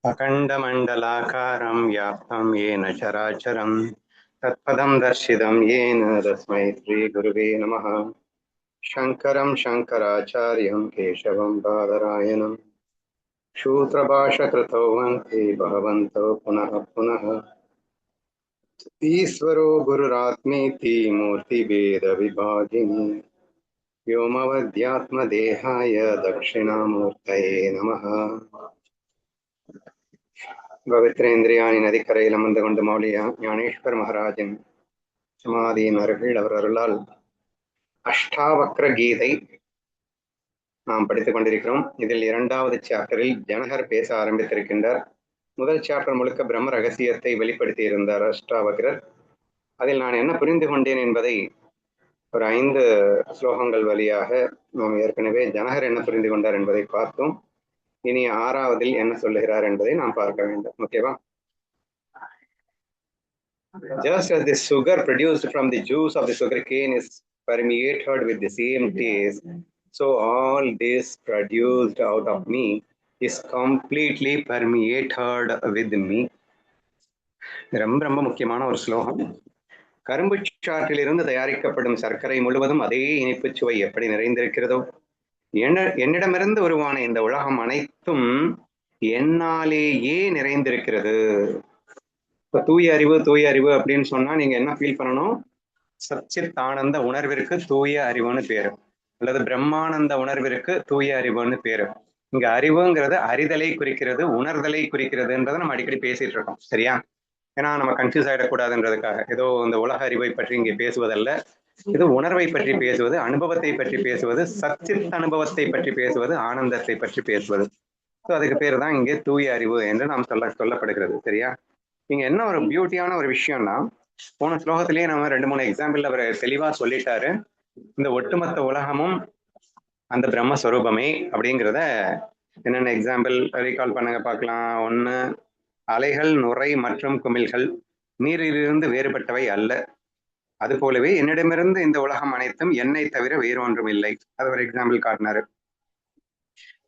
अखण्डमण्डलाकारं व्याप्तं येन चराचरं तत्पदं दर्शितं येन तस्मै श्रीगुरुवे नमः। शङ्करं शङ्कराचार्यं केशवं बादरायणं सूत्रभाष्यकृतौ वन्दे भगवन्तौ पुनः पुनः। ईश्वरो गुरुरात्मेति मूर्तिभेदविभागिनी व्योमवद्यात्मदेहाय दक्षिणामूर्तये नमः। பவித்ரேந்திரியாணி நதிக்கரையில் அமர்ந்து கொண்டு மௌலியா ஞானேஸ்வர் மகாராஜின் சமாதியின் அருகில் அவர் அருளால் அஷ்டாவக்ர கீதை நாம் படித்துக் கொண்டிருக்கிறோம். இதில் இரண்டாவது சாப்டரில் ஜனகர் பேச ஆரம்பித்திருக்கின்றார். முதல் சாப்டர் முழுக்க பிரம்ம ரகசியத்தை வெளிப்படுத்தி இருந்தார் அஷ்டாவக்ரர். அதில் நான் என்ன புரிந்து கொண்டேன் என்பதை ஒரு 5 ஸ்லோகங்கள் வழியாக நாம் ஏற்கனவே ஜனகர் என்ன புரிந்து கொண்டார் என்பதை பார்த்தோம். இனி 6வதில் என்ன சொல்லுகிறார் என்பதை நாம் பார்க்க வேண்டும். ஓகேவா? Just as the sugar produced from the juice of the sugarcane is permeated with the same taste, so all this produced out of me is completely permeated with me. ரொம்ப ரொம்ப முக்கியமான ஒரு ஸ்லோகம். கரும்பு சாற்றிலிருந்து தயாரிக்கப்படும் சர்க்கரை முழுவதும் அதே இனிப்பு சுவை எப்படி நிறைந்திருக்கிறதோ, என்னிடமிருந்து உருவான இந்த உலகம் அனைத்தும் என்னாலேயே நிறைந்திருக்கிறது. இப்ப தூய அறிவு அப்படின்னு சொன்னா நீங்க என்ன ஃபீல் பண்ணணும்? சச்சித் ஆனந்த உணர்விற்கு தூய அறிவுன்னு பேரு, அல்லது பிரம்மானந்த உணர்விற்கு தூய அறிவுன்னு பேரு. இங்க அறிவுங்கிறது அறிதலை குறிக்கிறது, உணர்தலை குறிக்கிறதுன்றதை நம்ம அடிக்கடி பேசிட்டு இருக்கோம். சரியா? ஏன்னா நம்ம கன்ஃபியூஸ் ஆயிடக்கூடாதுன்றதுக்காக ஏதோ இந்த உலக அறிவை பற்றி இங்கே பேசுவதல்ல. இது உணர்வை பற்றி பேசுவது, அனுபவத்தை பற்றி பேசுவது, சச்சித் அனுபவத்தை பற்றி பேசுவது, ஆனந்தத்தை பற்றி பேசுவது. ஸோ அதுக்கு பேர் தான் இங்கே தூய அறிவு என்று நாம் சொல்லப்படுகிறது. சரியா? இங்க என்ன ஒரு பியூட்டியான ஒரு விஷயம்னா, போன ஸ்லோகத்திலேயே நம்ம 2-3 எக்ஸாம்பிள் அவர் தெளிவா சொல்லிட்டாரு. இந்த ஒட்டுமொத்த உலகமும் அந்த பிரம்மஸ்வரூபமே அப்படிங்கிறத என்னென்ன எக்ஸாம்பிள் ரீகால் பண்ணுங்க பார்க்கலாம். 1, அலைகள், நுரை மற்றும் குமிழ்கள் நீரிலிருந்து வேறுபட்டவை அல்ல. அது போலவே என்னிடமிருந்து இந்த உலகம் அனைத்தும் என்னை தவிர வேறு ஒன்றும் இல்லை. அது ஒரு எக்ஸாம்பிள் காட்டினாரு.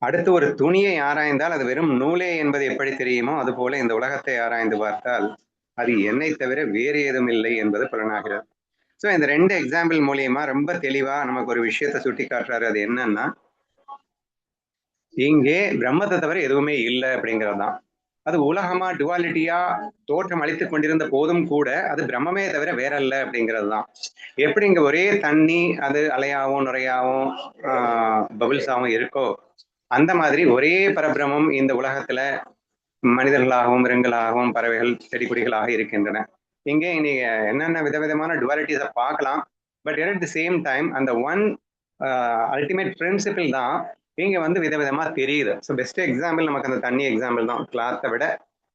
அடுத்து, ஒரு துணியை ஆராய்ந்தால் அது வெறும் நூலே என்பது எப்படி தெரியுமோ அது போல இந்த உலகத்தை ஆராய்ந்து பார்த்தால் அது என்னை தவிர வேறு ஏதும் இல்லை என்பது புலனாகிறது. ஸோ இந்த 2 எக்ஸாம்பிள் மூலியமா ரொம்ப தெளிவா நமக்கு ஒரு விஷயத்தை சுட்டி காட்டுறாரு. அது என்னன்னா, இங்கே பிரம்மத்தை தவிர எதுவுமே இல்லை அப்படிங்கிறது தான். அது உலகமா டுவாலிட்டியா தோற்றம் அளித்துக் கொண்டிருந்த போதும் கூட அது பிரம்மமே தவிர வேற அல்ல அப்படிங்கிறது தான். எப்படி இங்க ஒரே தண்ணி அது அலையாவும் நுரையாவும் பபிள்ஸாவும் இருக்கோ, அந்த மாதிரி ஒரே பரபிரமம் இந்த உலகத்துல மனிதர்களாகவும் மிருகங்களாகவும் பறவைகள் செடி கொடிகளாக இருக்கின்றன. இங்கே நீங்க என்னென்ன விதவிதமான டுவாலிட்டிஸை பார்க்கலாம். But at the same time அந்த ஒன் அல்டிமேட் பிரின்சிபிள் தான் இங்க விதவிதமா தெரியுது. ஸோ பெஸ்ட் எக்ஸாம்பிள் நமக்கு அந்த தண்ணி எக்ஸாம்பிள் தான், கிளாத்தை விட.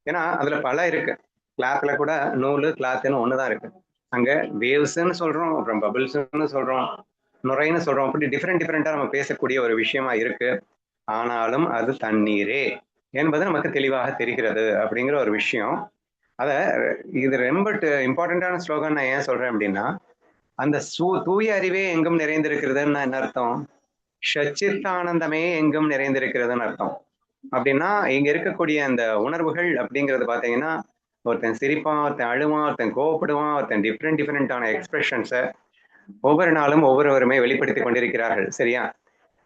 ஏன்னா அதுல பல இருக்கு. கிளாத்ல கூட நூலு கிளாத்துன்னு ஒண்ணுதான் இருக்கு. அங்க வேவ்ஸ்ன்னு சொல்றோம், அப்புறம் பபிள்ஸ்ன்னு சொல்றோம், நுரைன்னு சொல்றோம். அப்படி டிஃப்ரெண்டா நம்ம பேசக்கூடிய ஒரு விஷயமா இருக்கு. ஆனாலும் அது தண்ணீரே என்பது நமக்கு தெளிவாக தெரிகிறது அப்படிங்கிற ஒரு விஷயம். இது ரொம்ப இம்பார்ட்டன்டான ஸ்லோகன். நான் ஏன் சொல்றேன் அப்படின்னா, அந்த தூய அறிவே எங்கும் நிறைந்திருக்கிறதுன்னு என்ன அர்த்தம்? சச்சித்தானந்தமே எங்கும் நிறைந்திருக்கிறதுன்னு அர்த்தம். அப்படின்னா இங்க இருக்கக்கூடிய அந்த உணர்வுகள் அப்படிங்கிறது பாத்தீங்கன்னா, ஒருத்தன் சிரிப்பான், ஒருத்தன் அழுவான், ஒருத்தன் கோவப்படுவான், ஒருத்தன் டிஃப்ரெண்டான எக்ஸ்பிரஷன்ஸை ஒவ்வொரு நாளும் ஒவ்வொருவருமே வெளிப்படுத்தி கொண்டிருக்கிறார்கள். சரியா?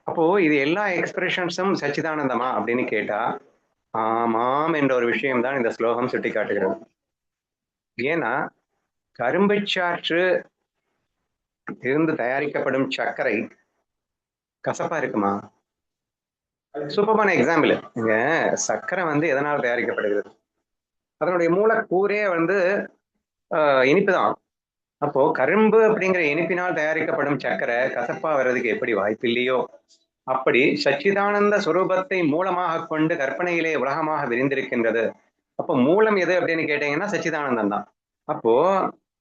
அப்போ இது எல்லா எக்ஸ்பிரஷன்ஸும் சச்சிதானந்தமா அப்படின்னு கேட்டா ஆமாம் என்ற ஒரு விஷயம் தான் இந்த ஸ்லோகம் சுட்டி காட்டுகிறது. ஏன்னா கரும்பு சாற்று இருந்து தயாரிக்கப்படும் சர்க்கரை கசப்பா இருக்குமா? சூப்பரான எக்ஸாம்பிள். இங்க சர்க்கரை எதனால் தயாரிக்கப்படுகிறது? அதனுடைய மூலக்கூறே இனிப்பு தான். அப்போ கரும்பு அப்படிங்கிற இனிப்பினால் தயாரிக்கப்படும் சர்க்கரை கசப்பா வர்றதுக்கு எப்படி வாய்ப்பு இல்லையோ, அப்படி சச்சிதானந்த சுரூபத்தை மூலமாக கொண்டு கற்பனையிலே உலகமாக விரிந்திருக்கின்றது. அப்போ மூலம் எது அப்படின்னு கேட்டீங்கன்னா சச்சிதானந்தம் தான். அப்போ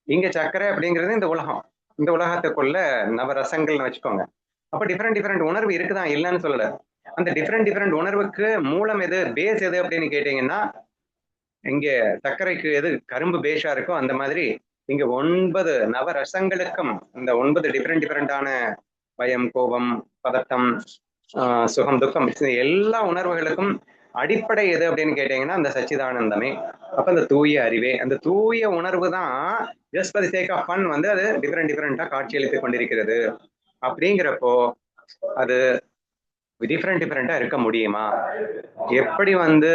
இங்க சர்க்கரை அப்படிங்கிறது இந்த உலகம். இந்த உலகத்துக்குள்ள நவரசங்கள்னு வச்சுக்கோங்க. அப்ப டிஃப்ரெண்ட் உணர்வு இருக்குதான், இல்லைன்னு சொல்லல. அந்த டிஃப்ரெண்ட் உணர்வுக்கு மூலம் எது, பேஸ் எது அப்படின்னு கேட்டீங்கன்னா, இங்க சர்க்கரைக்கு எது கரும்பு பேஷா இருக்கோ அந்த மாதிரி இங்க 9 நவரசங்களுக்கும் இந்த 9 டிஃப்ரெண்டான பயம், கோபம், பதட்டம், சுகம், துக்கம், எல்லா உணர்வுகளுக்கும் அடிப்படை எது அப்படின்னு கேட்டீங்கன்னா அந்த சச்சிதானந்தமே. அப்ப அந்த தூய அறிவே, அந்த தூய உணர்வு தான் just for the sake of fun வந்து அது டிஃபரெண்டா காட்சியளித்துக் கொண்டிருக்கிறது. அப்படிங்கிறப்போ அது டிஃபரெண்டா இருக்க முடியுமா? எப்படி வந்து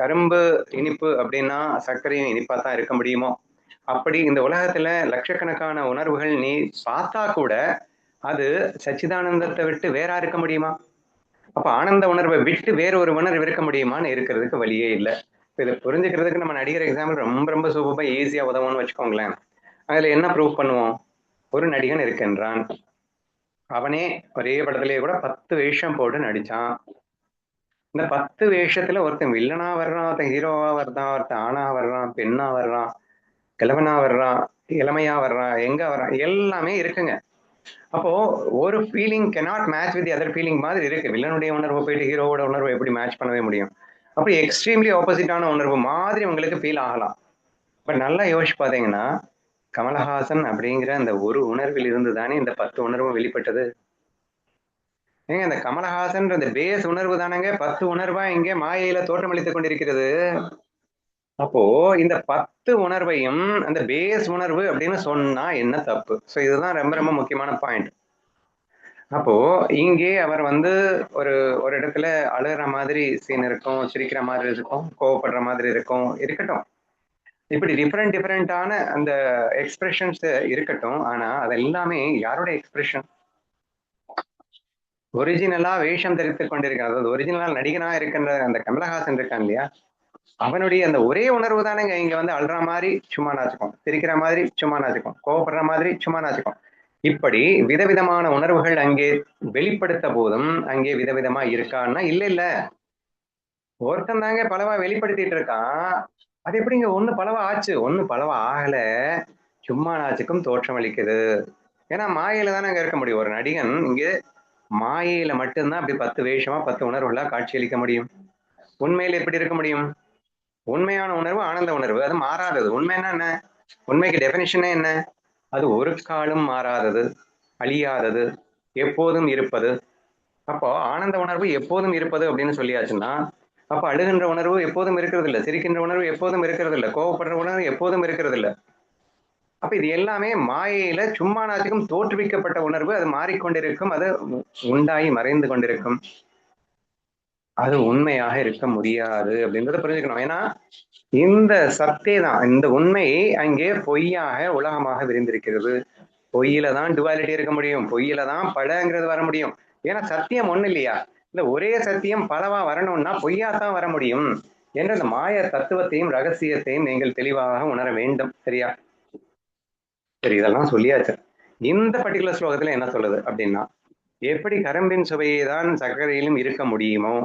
கரும்பு இனிப்பு அப்படின்னா சர்க்கரையும் இனிப்பா தான் இருக்க முடியுமோ, அப்படி இந்த உலகத்துல லட்சக்கணக்கான உணர்வுகள் நீ பார்த்தா கூட அது சச்சிதானந்தத்தை விட்டு வேறா இருக்க முடியுமா? அப்ப ஆனந்த உணர்வை விட்டு வேற ஒரு உணர்வு இருக்க முடியுமான்னு இருக்கிறதுக்கு வழியே இல்லை. இதை புரிஞ்சுக்கிறதுக்கு நம்ம நடிகர் எக்ஸாம்பிள் ரொம்ப ரொம்ப சூப்பரா ஈஸியா உதவும்னு வச்சுக்கோங்களேன். அதுல என்ன ப்ரூவ் பண்ணுவோம்? ஒரு நடிகன் இருக்கின்றான், அவனே ஒரே படத்திலேயே கூட 10 வேஷம் போட்டு நடிச்சான். இந்த 10 வேஷத்துல ஒருத்தன் வில்லனா வர்றான், ஒருத்தன் ஹீரோவா வர்றான், ஒருத்தன் ஆணா வர்றான், பெண்ணா வர்றான், கிழவனா வர்றான், இளமையா வர்றான், எங்க வர்றான், எல்லாமே இருக்குங்க. அப்போ ஒரு feeling cannot match with other feeling மாதிரி இருக்கு. வில்லனுடைய உணர்வு போயிட்டு ஹீரோவோட உணர்வு எப்படி மேட்ச் பண்ணவே முடியும்? அப்படி எக்ஸ்ட்ரீம்லி ஆப்போசிட்டான உணர்வு மாதிரி உங்களுக்கு ஃபீல் ஆகலாம். பட் நல்லா யோசிச்சு பார்த்தீங்கன்னா, கமலஹாசன் அப்படிங்கிற அந்த ஒரு உணர்வில் இருந்து தானே இந்த 10 உணர்வும் வெளிப்பட்டது. ஏங்க இந்த கமலஹாசன் அந்த பேஸ் உணர்வு தானங்க 10 உணர்வா இங்கே மாயையில தோற்றமளித்துக் கொண்டிருக்கிறது. அப்போ இந்த 10 உணர்வையும் அந்த பேஸ் உணர்வு அப்படின்னு சொன்னா என்ன தப்பு? சோ இதுதான் ரொம்ப ரொம்ப முக்கியமான பாயிண்ட். அப்போ இங்கே அவர் வந்து ஒரு ஒரு இடத்துல அழுகிற மாதிரி சீன் இருக்கும், சிரிக்கிற மாதிரி இருக்கும், கோவப்படுற மாதிரி இருக்கும், இருக்கட்டும். இப்படி டிஃபரெண்டான அந்த எக்ஸ்பிரஷன்ஸ் இருக்கட்டும். ஆனா அது எல்லாமே யாரோட எக்ஸ்பிரஷன்? ஒரிஜினலா வேஷம் தரித்துக் கொண்டிருக்கிறார், அதாவது ஒரிஜினலா நடிகனா இருக்கின்ற அந்த கமலஹாசன் இருக்கான் இல்லையா, அவனுடைய அந்த ஒரே உணர்வு தானேங்க இங்க வந்து அழுற மாதிரி சும்மா நாச்சுக்கும், சிரிக்கிற மாதிரி சும்மா நாச்சுக்கும், கோவப்படுற மாதிரி சும்மா நாச்சுக்கும். இப்படி விதவிதமான உணர்வுகள் அங்கே வெளிப்படுத்த போதும் அங்கே விதவிதமா இருக்கான்னா இல்ல இல்ல, ஒருத்தன் தாங்க பலவா வெளிப்படுத்திட்டு இருக்கான். அது எப்படிங்க ஒண்ணு பலவா ஆச்சு? ஒண்ணு பலவா ஆகல, சும்மா நாச்சுக்கும் தோற்றம் அளிக்குது. ஏன்னா மாயையில தானே அங்க இருக்க முடியும். ஒரு நடிகன் இங்க மாயையில மட்டும்தான் அப்படி 10 வேஷமா 10 உணர்வுகளா காட்சியளிக்க முடியும். உண்மையில எப்படி இருக்க முடியும்? உண்மையான உணர்வு ஆனந்த உணர்வு, அது மாறாதது. உண்மைன்னா என்ன? உண்மைக்கு டெபினிஷனே என்ன? அது ஒரு காலும் மாறாதது, அழியாதது, எப்போதும் இருப்பது. அப்போ ஆனந்த உணர்வு எப்போதும் இருப்பது அப்படின்னு சொல்லியாச்சுன்னா, அப்ப அழுகின்ற உணர்வு எப்போதும் இருக்கிறது இல்ல, சிரிக்கின்ற உணர்வு எப்போதும் இருக்கிறது இல்ல, கோவப்படுற உணர்வு எப்போதும் இருக்கிறது இல்ல. அப்ப இது எல்லாமே மாயையில சும்மா நாச்சுக்கும் தோற்றுவிக்கப்பட்ட உணர்வு. அது மாறிக்கொண்டிருக்கும், அது உண்டாகி மறைந்து கொண்டிருக்கும். அது உண்மையாக இருக்க முடியாது அப்படின்றத புரிஞ்சுக்கணும். ஏன்னா இந்த சத்தே தான், இந்த உண்மை அங்கே பொய்யாக உலகமாக விரிந்திருக்கிறது. பொய்யில தான் டுவாலிட்டி இருக்க முடியும், பொய்யில தான் படங்கிறது வர முடியும். ஏன்னா சத்தியம் ஒண்ணு இல்லையா? இந்த ஒரே சத்தியம் பலவா வரணும்னா பொய்யா தான் வர முடியும் என்ற இந்த மாய தத்துவத்தையும் ரகசியத்தையும் நீங்கள் தெளிவாக உணர வேண்டும். சரியா? சரி, இதெல்லாம் சொல்லியாச்சு. இந்த பர்டிகுலர் ஸ்லோகத்துல என்ன சொல்லுது அப்படின்னா, எப்படி கரும்பின் சுவையை தான் சர்க்கரையிலும் இருக்க முடியுமோ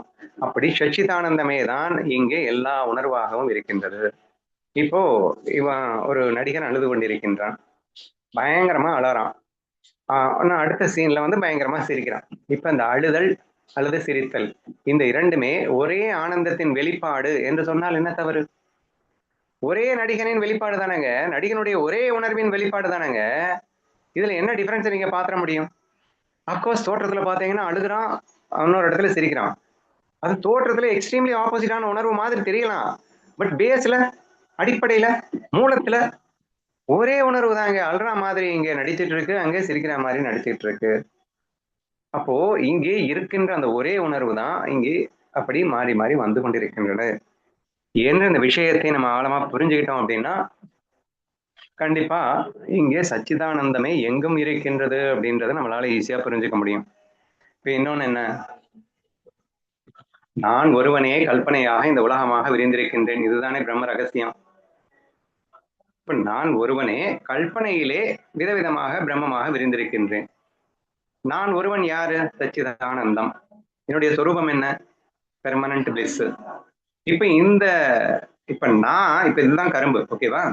அப்படி சச்சிதானந்தமே தான் இங்கே எல்லா உணர்வாகவும் இருக்கின்றது. இப்போ இவன் ஒரு நடிகன் அழுது கொண்டிருக்கின்றான், பயங்கரமா அழறான். ஆனா அடுத்த சீன்ல வந்து பயங்கரமா சிரிக்கிறான். இப்ப இந்த அழுதல் அல்லது சிரித்தல், இந்த இரண்டுமே ஒரே ஆனந்தத்தின் வெளிப்பாடு என்று சொன்னால் என்ன தவறு? ஒரே நடிகனின் வெளிப்பாடு தானேங்க, நடிகனுடைய ஒரே உணர்வின் வெளிப்பாடு தானேங்க. இதுல என்ன டிஃபரன்ஸ் நீங்க பாத்திர முடியும்? அப்கோர்ஸ் தோற்றத்துல பாத்தீங்கன்னா அழுகுறான், இன்னொரு இடத்துல சிரிக்கிறான். அது தோற்றத்துல எக்ஸ்ட்ரீம்லி ஆப்போசிட்டான உணர்வு மாதிரி தெரியலாம். பட் பேஸ்ல, அடிப்படையில, மூலத்துல ஒரே உணர்வு தாங்க. அழுற மாதிரி இங்க நடிச்சிட்டு இருக்கு, அங்கே சிரிக்கிற மாதிரி நடிச்சிட்டு இருக்கு. அப்போ இங்கே இருக்கின்ற அந்த ஒரே உணர்வு தான் இங்கே அப்படி மாறி மாறி வந்து கொண்டிருக்கின்றன என்று இந்த விஷயத்தை நம்ம ஆழமா புரிஞ்சுக்கிட்டோம் அப்படின்னா கண்டிப்பா இங்கே சச்சிதானந்தமே எங்கும் இருக்கின்றது அப்படின்றத நம்மளால ஈஸியா புரிஞ்சுக்க முடியும். இப்ப இன்னொன்னு என்ன, நான் ஒருவனே கல்பனையாக இந்த உலகமாக விரிந்திருக்கின்றேன், இதுதானே பிரம்ம ரகசியம். இப்ப நான் ஒருவனே கல்பனையிலே விதவிதமாக பிரம்மமாக விரிந்திருக்கின்றேன். நான் ஒருவன் யாரு? சச்சிதானந்தம். என்னுடைய சொரூபம் என்ன? Permanent bliss. இப்ப இந்த இப்ப நான் இப்ப இதுதான் கரும்பு, ஓகேவா?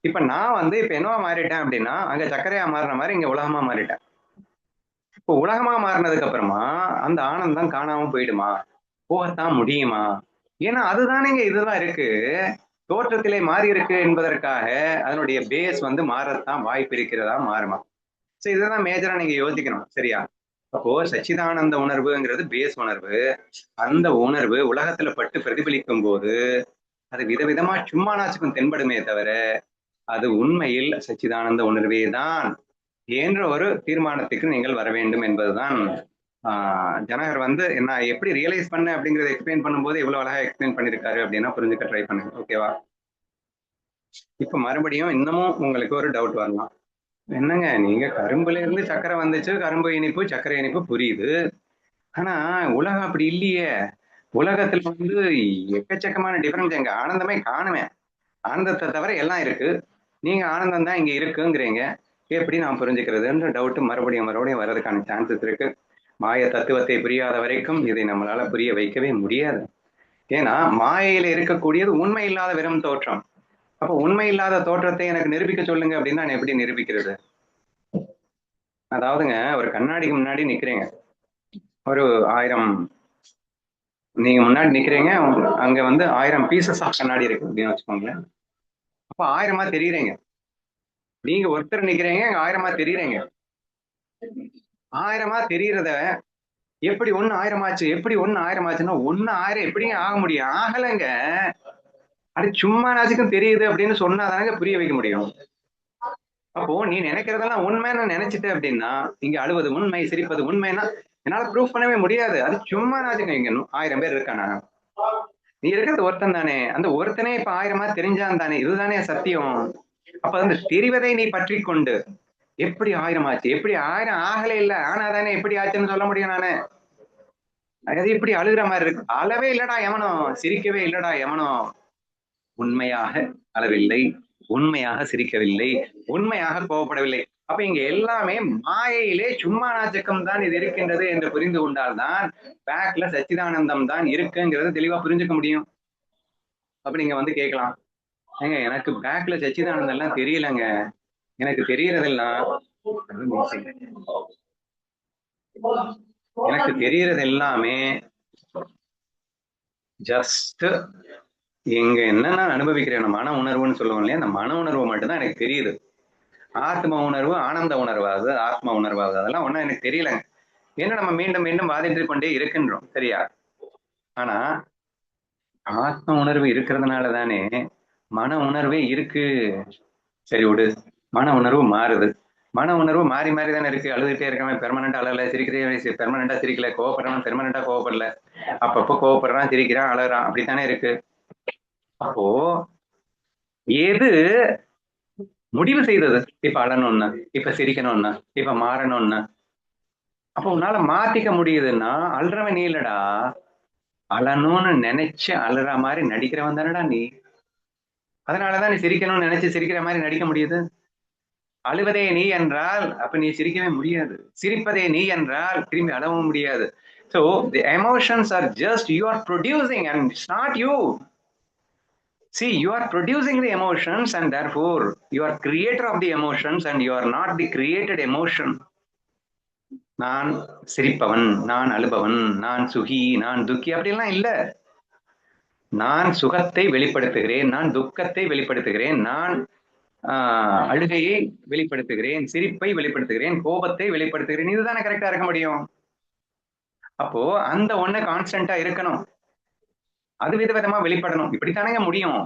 இப்ப நான் வந்து இப்ப என்னவா மாறிட்டேன் அப்படின்னா, அங்க சர்க்கரையா மாறின மாதிரி இங்க உலகமா மாறிட்டேன். இப்போ உலகமா மாறினதுக்கு அப்புறமா அந்த ஆனந்தம் காணாம போயிடுமா? போகத்தான் முடியுமா? ஏன்னா அதுதானேங்க இதுதான் இருக்கு. தோற்றத்திலே மாறி இருக்கு என்பதற்காக அதனுடைய பேஸ் வந்து மாறத்தான் வாய்ப்பு இருக்கிறதா, மாறுமா? சோ இதுதான் மேஜரா நீங்க யோசிக்கணும். சரியா? அப்போ சச்சிதானந்த உணர்வுங்கிறது பேஸ் உணர்வு. அந்த உணர்வு உலகத்துல பட்டு பிரதிபலிக்கும் போது அது விதவிதமா சும்மா நாச்சுக்கும் தென்படுமே தவிர அது உண்மையில் சச்சிதானந்த உணர்வே தான் என்ற ஒரு தீர்மானத்துக்கு நீங்கள் வர வேண்டும் என்பதுதான் ஜனகர் வந்து என்ன எப்படி ரியலைஸ் பண்ண அப்படிங்கறத எக்ஸ்பிளைன் பண்ணும்போது எவ்வளவு அழகா எக்ஸ்பிளைன் பண்ணிருக்காரு அப்படின்னா புரிஞ்சுக்க ட்ரை பண்ணுங்க. ஓகேவா? இப்ப மறுபடியும் இன்னமும் உங்களுக்கு ஒரு டவுட் வரலாம். என்னங்க நீங்க கரும்புல இருந்து சர்க்கரை வந்துச்சு, கரும்பு இனிப்பு சர்க்கரை இனிப்பு புரியுது. ஆனா உலகம் அப்படி இல்லையே. உலகத்துல வந்து எக்கச்சக்கமான டிஃபரன்ஸ், எங்க ஆனந்தமே காணுமே. ஆனந்தத்தை தவிர எல்லாம் இருக்கு, நீங்க ஆனந்தம் தான் இங்க இருக்குங்கிறீங்க. எப்படி நான் புரிஞ்சுக்கிறதுன்ற டவுட் மறுபடியும் மறுபடியும் வர்றதுக்கான சான்சஸ் இருக்கு. மாய தத்துவத்தை புரியாத வரைக்கும் இதை நம்மளால புரிய வைக்கவே முடியாது. ஏன்னா மாயையில இருக்கக்கூடியது உண்மை இல்லாத வெறும் தோற்றம். அப்ப உண்மை இல்லாத தோற்றத்தை எனக்கு நிரூபிக்க சொல்லுங்க அப்படின்னா நான் எப்படி நிரூபிக்கிறது? அதாவதுங்க ஒரு கண்ணாடிக்கு முன்னாடி நிக்கிறீங்க, ஒரு 1000 நீங்க முன்னாடி நிக்கிறீங்க, அங்க வந்து 1000 பீசஸ் ஆஃப் கண்ணாடி இருக்கு அப்படின்னு வச்சுக்கோங்களேன். அப்ப 1000 தெரியுறீங்க. நீங்க ஒருத்தர் நிக்கிறீங்க, 1000 தெரியுறீங்க. 1000 தெரியறத எப்படி 1 1000 ஆச்சு, எப்படி 1 1000 ஆச்சுன்னா 1 1000 எப்படிங்க ஆக முடியும்? ஆகலைங்க. அது சும்மா நாச்சுக்கும் தெரியுது அப்படின்னு சொன்னாதானங்க புரிய வைக்க முடியும். அப்போ நீ நினைக்கிறதெல்லாம் உண்மைன்னு நினைச்சிட்ட அப்படின்னா இங்க அழுவது உண்மை, சிரிப்பது உண்மைன்னா என்னால ப்ரூஃப் பண்ணவே முடியாது. அது சும்மா நாச்சுங்க. இங்க 1000 பேர் இருக்கானா? நீ இருக்கிறது ஒருத்தன் தானே. அந்த ஒருத்தனே இப்ப 1000 தெரிஞ்சான் தானே. இதுதானே சத்தியம். அப்ப அந்த தெரிவதை நீ பற்றி கொண்டு எப்படி 1000 ஆச்சு, எப்படி 1000 ஆகலே இல்ல, ஆனா தானே எப்படி ஆச்சுன்னு சொல்ல முடியும் நானு. அது எப்படி அழுகிற மாதிரி இருக்கு? அளவே இல்லடா எவனோ, சிரிக்கவே இல்லடா எவனோ. உண்மையாக அளவில்லை, உண்மையாக சிரிக்கவில்லை, உண்மையாக கோபப்படவில்லை. அப்ப இங்க எல்லாமே மாயையிலே சும்மா நாச்சக்கம் தான் இது இருக்கின்றது என்று புரிந்து கொண்டால்தான் பேக்ல சச்சிதானந்தம் தான் இருக்குங்கிறத தெளிவா புரிஞ்சுக்க முடியும். அப்ப நீங்க வந்து கேட்கலாம், ஏங்க எனக்கு பேக்ல சச்சிதானந்தம் எல்லாம் தெரியலங்க, எனக்கு தெரியறதெல்லாம் எனக்கு தெரியறது எல்லாமே ஜஸ்ட் எங்க என்ன நான் அனுபவிக்கிறேன் மன உணர்வுன்னு சொல்லுவோம் இல்லையா, அந்த மன உணர்வு மட்டும்தான் எனக்கு தெரியுது. ஆத்ம உணர்வு ஆனந்த உணர்வாகுது, ஆத்ம உணர்வாகுது, அதெல்லாம் ஒன்னும் எனக்கு தெரியலங்க. ஏன்னா நம்ம மீண்டும் மீண்டும் வாதிட்டு கொண்டே இருக்கின்றோம். சரியா? ஆனா ஆத்ம உணர்வு இருக்கிறதுனால தானே மன உணர்வே இருக்கு. சரி விடு, மன உணர்வு மாறுது. மன உணர்வு மாறி மாறி தானே இருக்கு. அழுதுகிட்டே இருக்கவன் பெர்மனண்டா அழல, சிரிக்கிறே பெர்மனண்டா சிரிக்கல, கோவப்படுறவன் பெர்மனண்டா கோவப்படல, அப்பப்போ கோவப்படுறான், சிரிக்கிறான், அழறான், அப்படித்தானே இருக்கு. அப்போ எது முடிவு செய்தது இப்ப அழணும்னு, இப்ப சிரிக்கணும்னு, இப்ப மாறணும்னு? அப்ப உன்னால மாத்திக்க முடியுதுன்னா அழுறவன் நீ இல்லடா, அழணும்னு நினைச்சு அழுற மாதிரி நடிக்கிறவன் தானடா நீ. அதனாலதான் நீ சிரிக்கணும்னு நினைச்சு சிரிக்கிற மாதிரி நடிக்க முடியுது. அழுவதே நீ என்றால் அப்ப நீ சிரிக்கவே முடியாது. சிரிப்பதே நீ என்றால் திரும்பி அழவும் முடியாது. So the emotions are just you are producing and it's not you. See, you are producing the emotions and therefore you are creator of the emotions and you are not the created emotion. நான் சிரிப்பவன், நான் அழுபவன், நான் சுகி, நான் துக்கி அப்படிலாம் இல்ல. நான் சுகத்தை வெளிப்படுத்துகிறேன், நான் துக்கத்தை வெளிப்படுத்துகிறேன், நான் அழுகையை வெளிப்படுத்துகிறேன், சிரிப்பை வெளிப்படுத்துகிறேன், கோபத்தை வெளிப்படுத்துகிறேன். இதுதானே கரெக்டா இருக்க முடியும். அப்போ அந்த ஒண்ணு கான்ஸ்டன்டா இருக்கணும், அது விதவிதமா வெளிப்படணும், இப்படித்தானே முடியும்.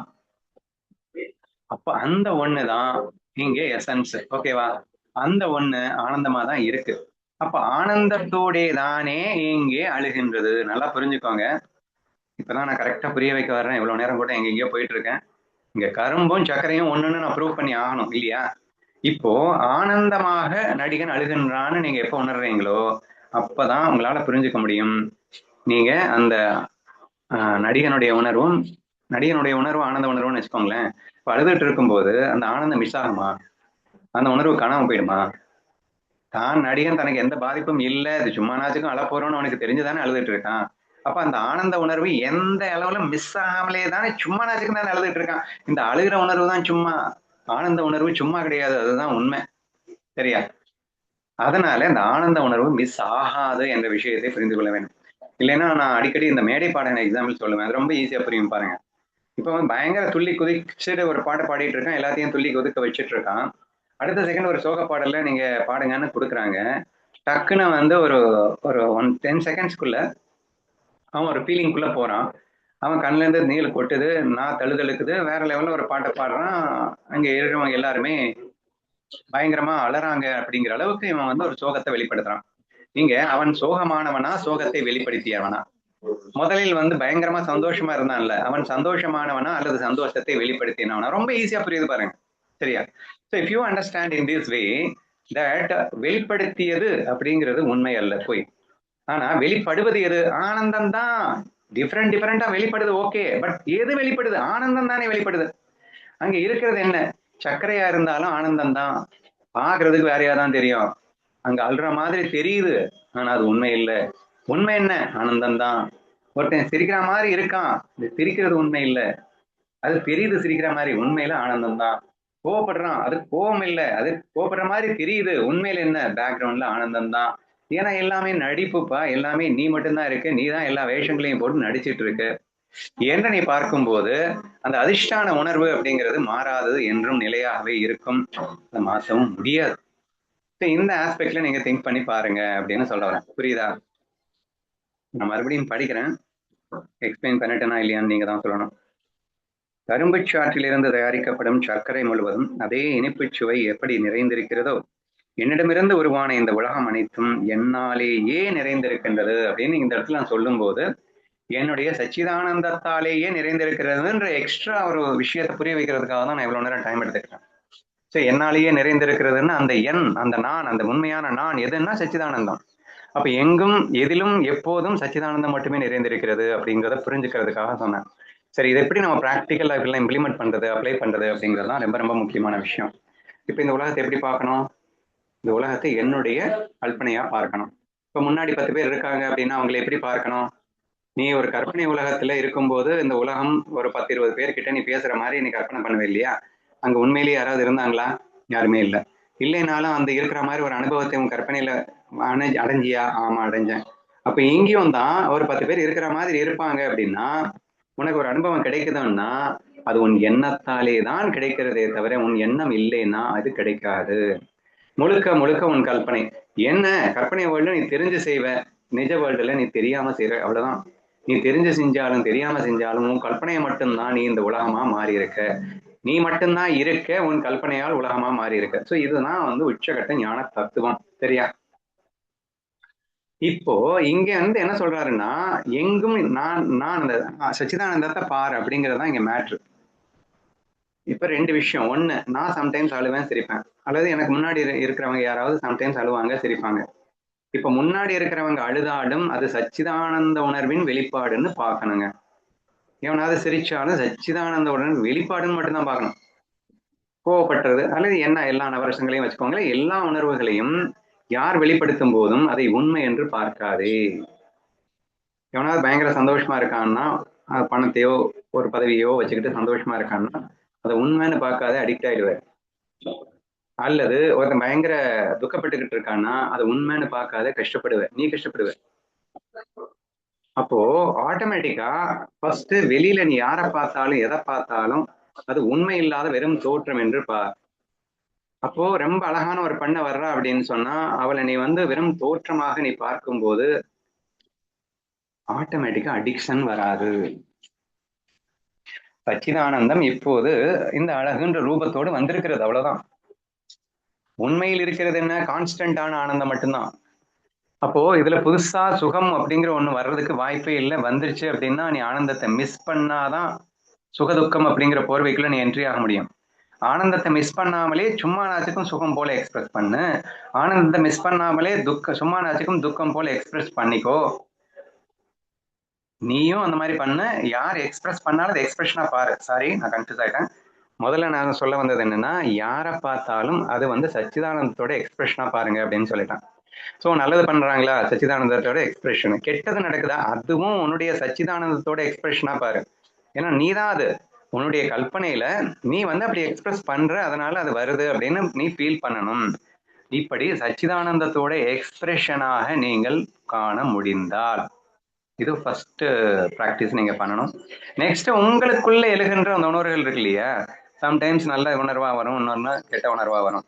அப்ப அந்த ஒண்ணுதான் இங்கே எசன்ஸ். ஓகேவா? அந்த ஒண்ணு ஆனந்தமா தான் இருக்கு. அப்ப ஆனந்தத்தோடே தானே இங்கே அழுகின்றது. நல்லா புரிஞ்சுக்கோங்க. இப்பதான் நான் கரெக்டா புரிய வைக்க வர்றேன். இவ்வளவு நேரம் கூட எங்கெங்கயோ போயிட்டு இருக்கேன். இங்க கரும்பும் சர்க்கரையும் ஒண்ணுன்னு நான் ப்ரூவ் பண்ணி ஆகணும் இல்லையா? இப்போ ஆனந்தமாக நடிகன் அழுகின்றான்னு நீங்க எப்ப உணர்றீங்களோ அப்பதான் உங்களால புரிஞ்சுக்க முடியும். நீங்க அந்த நடிகனுடைய உணர்வும் ஆனந்த உணர்வுன்னு வச்சுக்கோங்களேன். இப்ப அழுதுட்டு இருக்கும்போது அந்த ஆனந்தம் மிஸ் ஆகுமா? அந்த உணர்வு காணாம போயிடுமா? தான் நடிகன் தனக்கு எந்த பாதிப்பும் இல்லை, அது சும்மா நாச்சுக்கும் அழ போறோம்னு அவனுக்கு தெரிஞ்சுதானே அழுதுட்டு இருக்கான். அப்ப அந்த ஆனந்த உணர்வு எந்த அளவுல மிஸ் ஆகாமலே தானே சும்மா நாச்சுக்கும் தானே அழுதுட்டு இருக்கான். இந்த அழுகிற உணர்வு தான் சும்மா, ஆனந்த உணர்வு சும்மா கிடையாது. அதுதான் உண்மை. சரியா? அதனால இந்த ஆனந்த உணர்வு மிஸ் ஆகாது என்ற விஷயத்தை புரிந்து கொள்ள வேண்டும். இல்லைன்னா நான் அடிக்கடி இந்த மேடை பாடன எக்ஸாம்பிள் சொல்லுவேன், அது ரொம்ப ஈஸியா புரியும் பாருங்க. இப்போ பயங்கர துள்ளி குதிச்சுட்டு ஒரு பாட்டு பாடிட்டு இருக்கான், எல்லாத்தையும் துள்ளி குதிக்க வச்சுட்டு இருக்கான். அடுத்த செகண்ட் ஒரு சோக பாடல்ல நீங்க பாடுங்கன்னு கொடுக்குறாங்க. டக்குன்னு வந்து ஒரு ஒரு 10 செகண்ட்ஸ்க்குள்ள அவன் ஒரு ஃபீலிங்குள்ள போறான். அவன் கண்ணுல இருந்து நீர் கொட்டுது, நான் தழுதழுக்குது, வேற லெவல்ல ஒரு பாட்டை பாடுறான். அங்க இருக்கிறவங்க எல்லாருமே பயங்கரமா அலறாங்க அப்படிங்கிற அளவுக்கு இவன் வந்து ஒரு சோகத்தை வெளிப்படுத்துறான். இங்க அவன் சோகமானவனா, சோகத்தை வெளிப்படுத்தியவனா? முதலில் வந்து பயங்கரமா சந்தோஷமா இருந்தான்ல, அவன் சந்தோஷமானவனா அல்லது சந்தோஷத்தை வெளிப்படுத்தினவனா? ரொம்ப ஈஸியா புரியுது பாருங்க. சரியா? So if you understand in this way that வெளிப்படுத்தியது அப்படிங்கிறது உண்மை அல்ல, பொய். ஆனா வெளிப்படுவது எது? ஆனந்தம் தான். டிஃபரெண்டா வெளிப்படுது, ஓகே. பட் எது வெளிப்படுது? ஆனந்தம் தானே வெளிப்படுது. அங்க இருக்கிறது என்ன? சர்க்கரையா இருந்தாலும் ஆனந்தம் தான். பாக்குறதுக்கு வேறையா தான் தெரியும். அங்க அல்ற மாதிரி தெரியுது, ஆனா அது உண்மை இல்லை. உண்மை என்ன? ஆனந்தம் தான். ஒருத்தன் சிரிக்கிற மாதிரி இருக்கான், இது சிரிக்கிறது உண்மை இல்லை, அது தெரியுது சிரிக்கிற மாதிரி, உண்மையில ஆனந்தம் தான். கோவப்படுறான், அது கோபம் இல்லை, அது கோவப்படுற மாதிரி தெரியுது, உண்மையில என்ன? பேக்ரவுண்ட்ல ஆனந்தம் தான். ஏன்னா எல்லாமே நடிப்புப்பா, எல்லாமே நீ மட்டும்தான் இருக்கு, நீ தான் எல்லா வேஷங்களையும் போட்டு நடிச்சிட்டு இருக்கு என்று நீ பார்க்கும்போது அந்த அதிஷ்டான உணர்வு அப்படிங்கிறது மாறாதது, என்றும் நிலையாகவே இருக்கும், அதை மாற்றவும் முடியாது. இந்த ஆஸ்பெக்ட்ல நீங்க திங்க் பண்ணி பாருங்க அப்படின்னு சொல்றேன். புரியுதா? நான் மறுபடியும் படிக்கிறேன், எக்ஸ்பிளைன் பண்ணிட்டேனா இல்லையான்னு நீங்க தான் சொல்லணும். கரும்புச்சாற்றிலிருந்து தயாரிக்கப்படும் சர்க்கரை முழுவதும் அதே இனிப்புச் சுவை எப்படி நிறைந்திருக்கிறதோ, என்னிடமிருந்து உருவான இந்த உலகம் அனைத்தும் என்னாலேயே நிறைந்திருக்கின்றது அப்படின்னு இந்த இடத்துல நான் சொல்லும் போது, என்னுடைய சச்சிதானந்தத்தாலேயே நிறைந்திருக்கிறதுன்ற எக்ஸ்ட்ரா ஒரு விஷயத்தை புரிய வைக்கிறதுக்காக தான் நான் இவ்வளவு நேரம் டைம் எடுத்துக்கிறேன். சரி, என்னாலேயே நிறைந்திருக்கிறதுன்னா அந்த எண், அந்த நான், அந்த உண்மையான நான் எதுன்னா சச்சிதானந்தம். அப்ப எங்கும் எதிலும் எப்போதும் சச்சிதானந்தம் மட்டுமே நிறைந்திருக்கிறது அப்படிங்கிறத புரிஞ்சுக்கிறதுக்காக சொன்னேன். சரி, இதை எப்படி நம்ம ப்ராக்டிக்கல் லைஃப்ல இம்ப்ளிமெண்ட் பண்றது, அப்ளை பண்றது அப்படிங்கிறது தான் ரொம்ப ரொம்ப முக்கியமான விஷயம். இப்ப இந்த உலகத்தை எப்படி பார்க்கணும்? இந்த உலகத்தை என்னுடைய கற்பனையா பார்க்கணும். இப்ப முன்னாடி 10 பேர் இருக்காங்க அப்படின்னா அவங்களை எப்படி பார்க்கணும்? நீ ஒரு கற்பனை உலகத்துல இருக்கும்போது இந்த உலகம் ஒரு 10-20 பேர்கிட்ட நீ பேசுற மாதிரி நீ கற்பனை பண்ணுவே இல்லையா? அங்க உண்மையிலேயே யாராவது இருந்தாங்களா? யாருமே இல்லை. இல்லைனாலும் அந்த இருக்கிற மாதிரி ஒரு அனுபவத்தை உன் கற்பனையில அடைஞ்சியா? ஆமா, அடைஞ்சேன். அப்ப இங்கேயும் தான் ஒரு 10 பேர் இருக்கிற மாதிரி இருப்பாங்க அப்படின்னா உனக்கு ஒரு அனுபவம் கிடைக்குதுன்னா அது உன் எண்ணத்தாலே தான் கிடைக்கிறதே தவிர உன் எண்ணம் இல்லைன்னா அது கிடைக்காது. முழுக்க முழுக்க உன் கற்பனை. என்ன கற்பனை வேர்ல்டு நீ தெரிஞ்சு செய்வ, நிஜ வேர்ல்டுல நீ தெரியாம செய்யற, அவ்வளவுதான். நீ தெரிஞ்சு செஞ்சாலும் தெரியாம செஞ்சாலும் உன் கற்பனையை மட்டும்தான் நீ இந்த உலகமா மாறி இருக்க. நீ மட்டும்தான் இருக்க, உன் கல்பனையால் உலகமா மாறி இருக்க. சோ இதுதான் வந்து உச்சகட்ட ஞான தத்துவம். சரியா? இப்போ இங்க வந்து என்ன சொல்றாருன்னா, எங்கும் நான் நான் அந்த சச்சிதானந்தத்தை பாரு அப்படிங்கறதுதான் இங்க மேட்ரு. இப்ப 2 விஷயம். ஒண்ணு, நான் சம்டைம்ஸ் அழுவேன், சிரிப்பேன். அல்லது எனக்கு முன்னாடி இருக்கிறவங்க யாராவது சம்டைம்ஸ் அழுவாங்க, சிரிப்பாங்க. இப்ப முன்னாடி இருக்கிறவங்க அழுதாலும் அது சச்சிதானந்த உணர்வின் வெளிப்பாடுன்னு பார்க்கணுங்க. எவனாவது சிரிச்சாலும் சச்சிதானந்த உணர்வின் வெளிப்பாடுன்னு மட்டும்தான் பார்க்கணும். கோவப்பட்டது அல்லது என்ன எல்லா நவரசங்களையும் வச்சுக்கோங்களேன், எல்லா உணர்வுகளையும் யார் வெளிப்படுத்தும் போதும் அதை உண்மை என்று பார்க்காதே. எவனாவது பயங்கர சந்தோஷமா இருக்கான்னா, பணத்தையோ ஒரு பதவியோ வச்சுக்கிட்டு சந்தோஷமா இருக்கான்னா அதை உண்மைன்னு பார்க்காத, அடிக்ட் ஆயிடுவார். அல்லது ஒருத்தன் பயங்கர துக்கப்பட்டுக்கிட்டு இருக்கான்னா அதை உண்மைன்னு பார்க்காத, கஷ்டப்படுவேன், நீ கஷ்டப்படுவ. அப்போ ஆட்டோமேட்டிக்கா ஃபர்ஸ்ட் வெளியில நீ யாரை பார்த்தாலும் எதை பார்த்தாலும் அது உண்மை இல்லாத வெறும் தோற்றம் என்று பார். அப்போ ரொம்ப அழகான ஒரு பெண்ண வர்றா அப்படின்னு சொன்னா அவளை நீ வந்து வெறும் தோற்றமாக நீ பார்க்கும்போது ஆட்டோமேட்டிக்கா அடிக்ஷன் வராது. சச்சிதானந்தம் இப்போது இந்த அழகுன்ற ரூபத்தோடு வந்திருக்கிறது, அவ்வளவுதான். உண்மையில் இருக்கிறது என்ன? கான்ஸ்டன்டான ஆனந்தம் மட்டும்தான். அப்போ இதுல புதுசா சுகம் அப்படிங்கிற ஒண்ணு வர்றதுக்கு வாய்ப்பே இல்லை. வந்துருச்சு அப்படின்னா நீ ஆனந்தத்தை மிஸ் பண்ணாதான் சுகதுக்கம் அப்படிங்கிற போர்வைக்குள்ள நீ என்ட்ரி ஆக முடியும். ஆனந்தத்தை மிஸ் பண்ணாமலே சும்மா நாச்சுக்கும் சுகம் போல எக்ஸ்பிரஸ் பண்ணு, ஆனந்தத்தை மிஸ் பண்ணாமலே சும்மா நாச்சுக்கும் துக்கம் போல எக்ஸ்பிரஸ் பண்ணிக்கோ. நீயும் அந்த மாதிரி பண்ணு. யார் எக்ஸ்பிரஸ் பண்ணாலும் அது எக்ஸ்பிரஷனா பாரு. சாரி, நான் கன்ஃபியூஸ் ஆயிட்டேன். முதல்ல நான் சொல்ல வந்தது என்னன்னா, யாரை பார்த்தாலும் அது வந்து சச்சிதானந்தத்தோட எக்ஸ்பிரஷனா பாருங்க அப்படின்னு சொல்லிட்டேன். ஸோ நல்லது பண்றாங்களா, சச்சிதானந்தத்தோட எக்ஸ்பிரஷன். கெட்டது நடக்குதா, அதுவும் உன்னுடைய சச்சிதானந்தத்தோட எக்ஸ்பிரஷனா பாரு. ஏன்னா நீதான் அது. உன்னுடைய கற்பனையில நீ வந்து அப்படி எக்ஸ்பிரஸ் பண்ற, அதனால அது வருது அப்படின்னு நீ ஃபீல் பண்ணணும். இப்படி சச்சிதானந்தத்தோட எக்ஸ்பிரஷனாக நீங்கள் காண முடிந்தால் இது ஃபர்ஸ்ட் ப்ராக்டிஸ் நீங்க பண்ணணும். நெக்ஸ்ட் உங்களுக்குள்ள எழுகின்ற அந்த உணர்வுகள் இருக்கு இல்லையா, சம்டைம்ஸ் நல்ல உணர்வா வரும், இன்னொன்னு கெட்ட உணர்வா வரும்.